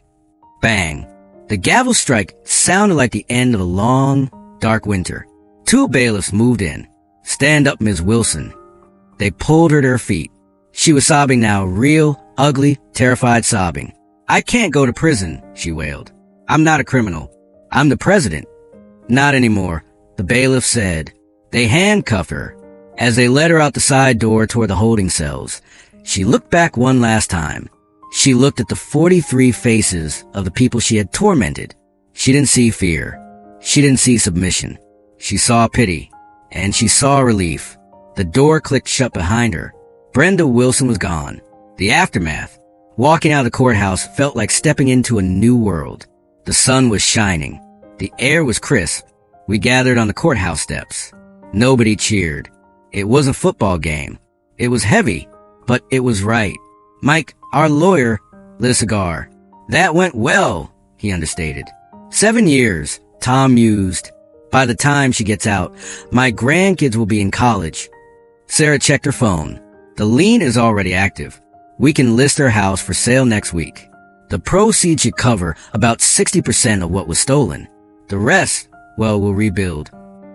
Bang. The gavel strike sounded like the end of a long, dark winter. 2 bailiffs moved in. Stand up, Ms. Wilson. They pulled her to her feet. She was sobbing now, real, ugly, terrified sobbing. I can't go to prison, she wailed. I'm not a criminal. I'm the president. Not anymore, the bailiff said. They handcuffed her. As they led her out the side door toward the holding cells, she looked back one last time. She looked at the 43 faces of the people she had tormented. She didn't see fear. She didn't see submission. She saw pity. And she saw relief. The door clicked shut behind her. Brenda Wilson was gone. The aftermath. Walking out of the courthouse felt like stepping into a new world. The sun was shining. The air was crisp. We gathered on the courthouse steps. Nobody cheered. It wasn't a football game. It was heavy, but it was right. Mike, our lawyer, lit a cigar. That went well, he understated. 7 years, Tom mused. By the time she gets out, my grandkids will be in college. Sarah checked her phone. The lien is already active. We can list her house for sale next week. The proceeds should cover about 60% of what was stolen. The rest, well, we'll rebuild.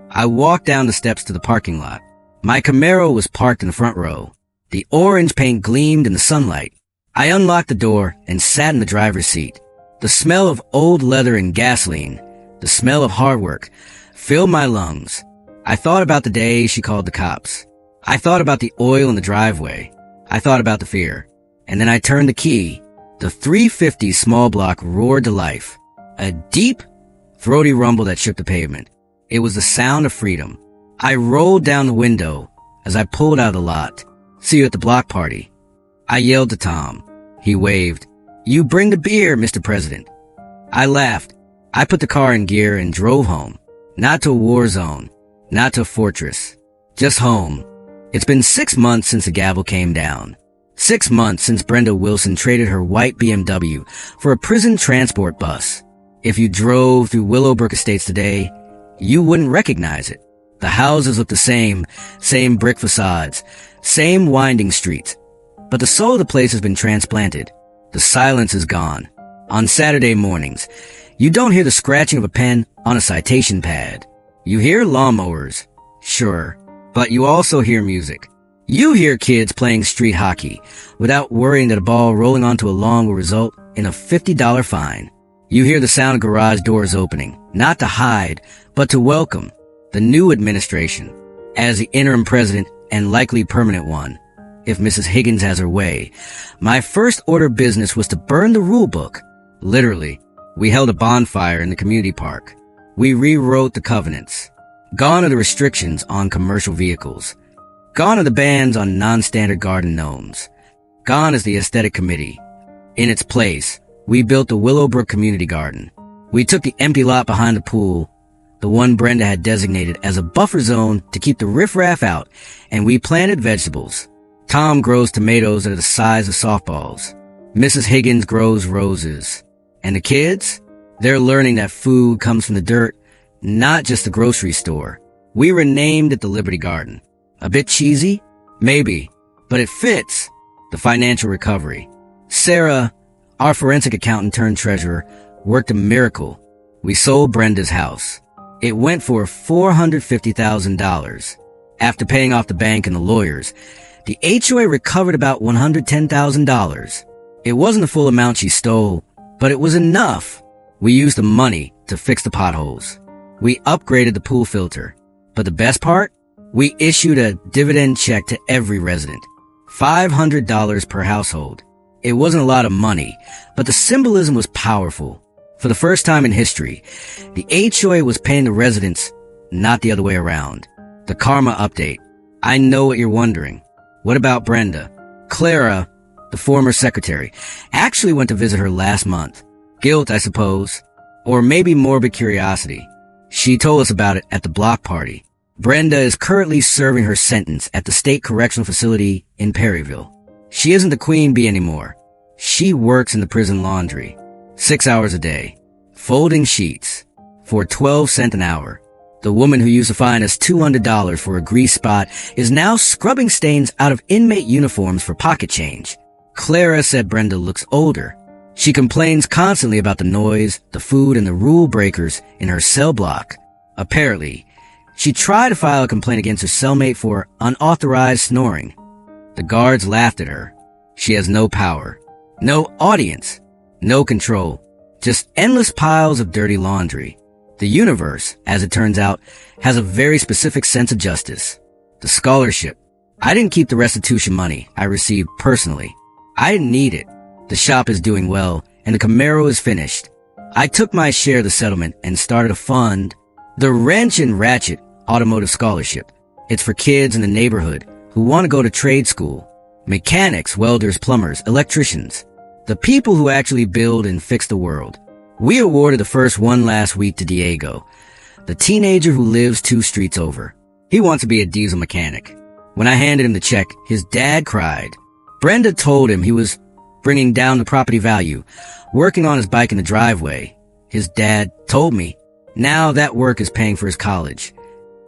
I walked down the steps to the parking lot. My Camaro was parked in the front row. The orange paint gleamed in the sunlight. I unlocked the door and sat in the driver's seat. The smell of old leather and gasoline, the smell of hard work, filled my lungs. I thought about the day she called the cops. I thought about the oil in the driveway. I thought about the fear. And then I turned the key. The 350 small block roared to life. A deep, throaty rumble that shook the pavement. It was the sound of freedom. I rolled down the window as I pulled out of the lot. See you at the block party. I yelled to Tom. He waved. You bring the beer, Mr. President. I laughed. I put the car in gear and drove home. Not to a war zone. Not to a fortress. Just home. It's been 6 months since the gavel came down. 6 months since Brenda Wilson traded her white BMW for a prison transport bus. If you drove through Willowbrook Estates today, you wouldn't recognize it. The houses look the same brick facades, same winding streets. But the soul of the place has been transplanted. The silence is gone. On Saturday mornings, you don't hear the scratching of a pen on a citation pad. You hear lawnmowers, sure, but you also hear music. You hear kids playing street hockey without worrying that a ball rolling onto a lawn will result in a $50 fine. You hear the sound of garage doors opening, not to hide, but to welcome the new administration as the interim president and likely permanent one. If Mrs. Higgins has her way, my first order of business was to burn the rule book. Literally, we held a bonfire in the community park. We rewrote the covenants. Gone are the restrictions on commercial vehicles. Gone are the bans on non-standard garden gnomes. Gone is the aesthetic committee. In its place, we built the Willowbrook Community Garden. We took the empty lot behind the pool, the one Brenda had designated as a buffer zone to keep the riffraff out, and we planted vegetables. Tom grows tomatoes that are the size of softballs. Mrs. Higgins grows roses. And the kids? They're learning that food comes from the dirt, not just the grocery store. We renamed it the Liberty Garden. A bit cheesy? Maybe. But it fits. The financial recovery. Sarah, our forensic accountant turned treasurer, worked a miracle. We sold Brenda's house. It went for $450,000. After paying off the bank and the lawyers, the HOA recovered about $110,000. It wasn't the full amount she stole, but it was enough. We used the money to fix the potholes. We upgraded the pool filter. But the best part? We issued a dividend check to every resident. $500 per household. It wasn't a lot of money, but the symbolism was powerful. For the first time in history, the HOA was paying the residents, not the other way around. The karma update. I know what you're wondering. What about Brenda? Clara, the former secretary, actually went to visit her last month. Guilt, I suppose. Or maybe morbid curiosity. She told us about it at the block party. Brenda is currently serving her sentence at the state correctional facility in Perryville. She isn't the queen bee anymore. She works in the prison laundry, 6 hours a day, folding sheets for 12 cents an hour. The woman who used to fine us $200 for a grease spot is now scrubbing stains out of inmate uniforms for pocket change. Clara said Brenda looks older. She complains constantly about the noise, the food, and the rule breakers in her cell block. Apparently, she tried to file a complaint against her cellmate for unauthorized snoring. The guards laughed at her. She has no power, no audience, no control, just endless piles of dirty laundry. The universe, as it turns out, has a very specific sense of justice. The scholarship. I didn't keep the restitution money I received personally. I didn't need it. The shop is doing well, and the Camaro is finished. I took my share of the settlement and started a fund, the Wrench and Ratchet Automotive Scholarship. It's for kids in the neighborhood who want to go to trade school. Mechanics, welders, plumbers, electricians. The people who actually build and fix the world. We awarded the first one last week to Diego, the teenager who lives 2 streets over. He wants to be a diesel mechanic. When I handed him the check, his dad cried. Brenda told him he was bringing down the property value, working on his bike in the driveway. His dad told me. Now that work is paying for his college.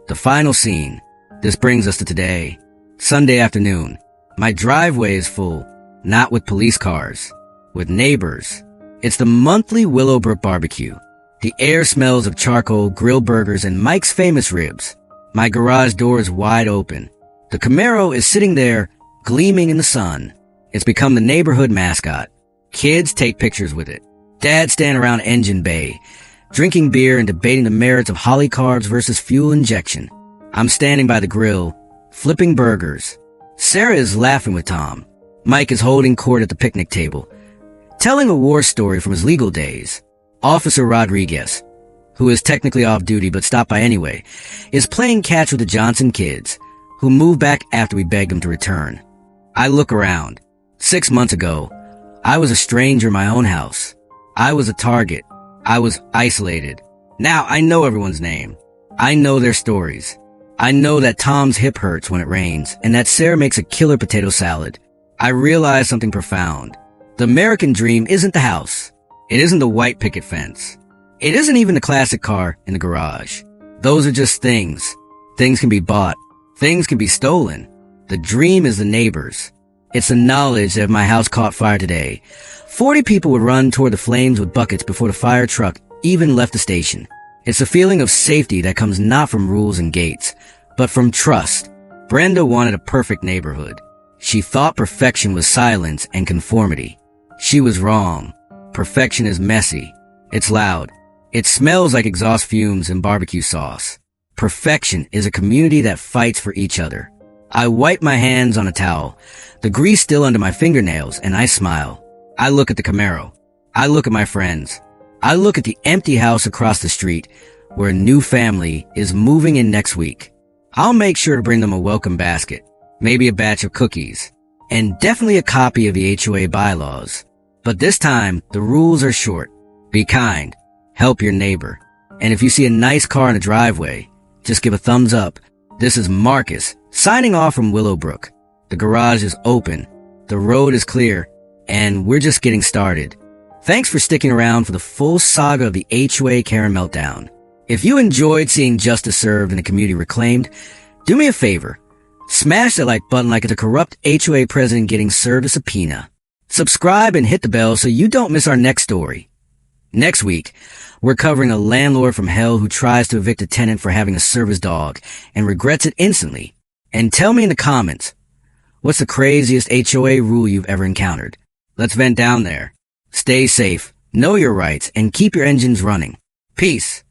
The final scene. This brings us to today. Sunday afternoon. My driveway is full, not with police cars, with neighbors. It's the monthly Willowbrook barbecue. The air smells of charcoal, grilled burgers, and Mike's famous ribs. My garage door is wide open. The Camaro is sitting there, gleaming in the sun. It's become the neighborhood mascot. Kids take pictures with it. Dads stand around engine bay, drinking beer and debating the merits of holly carbs versus fuel injection. I'm standing by the grill, flipping burgers. Sarah is laughing with Tom. Mike is holding court at the picnic table, telling a war story from his legal days. Officer Rodriguez, who is technically off duty but stopped by anyway, is playing catch with the Johnson kids, who moved back after we begged them to return. I look around. 6 months ago, I was a stranger in my own house. I was a target. I was isolated. Now I know everyone's name. I know their stories. I know that Tom's hip hurts when it rains and that Sarah makes a killer potato salad. I realize something profound. The American dream isn't the house. It isn't the white picket fence. It isn't even the classic car in the garage. Those are just things. Things can be bought. Things can be stolen. The dream is the neighbors. It's the knowledge that if my house caught fire today, 40 people would run toward the flames with buckets before the fire truck even left the station. It's a feeling of safety that comes not from rules and gates, but from trust. Brenda wanted a perfect neighborhood. She thought perfection was silence and conformity. She was wrong. Perfection is messy. It's loud. It smells like exhaust fumes and barbecue sauce. Perfection is a community that fights for each other. I wipe my hands on a towel, the grease still under my fingernails, and I smile. I look at the Camaro. I look at my friends. I look at the empty house across the street where a new family is moving in next week. I'll make sure to bring them a welcome basket, maybe a batch of cookies, and definitely a copy of the HOA bylaws. But this time, the rules are short. Be kind. Help your neighbor. And if you see a nice car in the driveway, just give a thumbs up. This is Marcus, signing off from Willowbrook. The garage is open. The road is clear. And we're just getting started. Thanks for sticking around for the full saga of the HOA Karen meltdown. If you enjoyed seeing justice served and the community reclaimed, do me a favor. Smash that like button like it's a corrupt HOA president getting served a subpoena. Subscribe and hit the bell so you don't miss our next story. Next week, we're covering a landlord from hell who tries to evict a tenant for having a service dog and regrets it instantly. And tell me in the comments, what's the craziest HOA rule you've ever encountered? Let's vent down there. Stay safe, know your rights, and keep your engines running. Peace.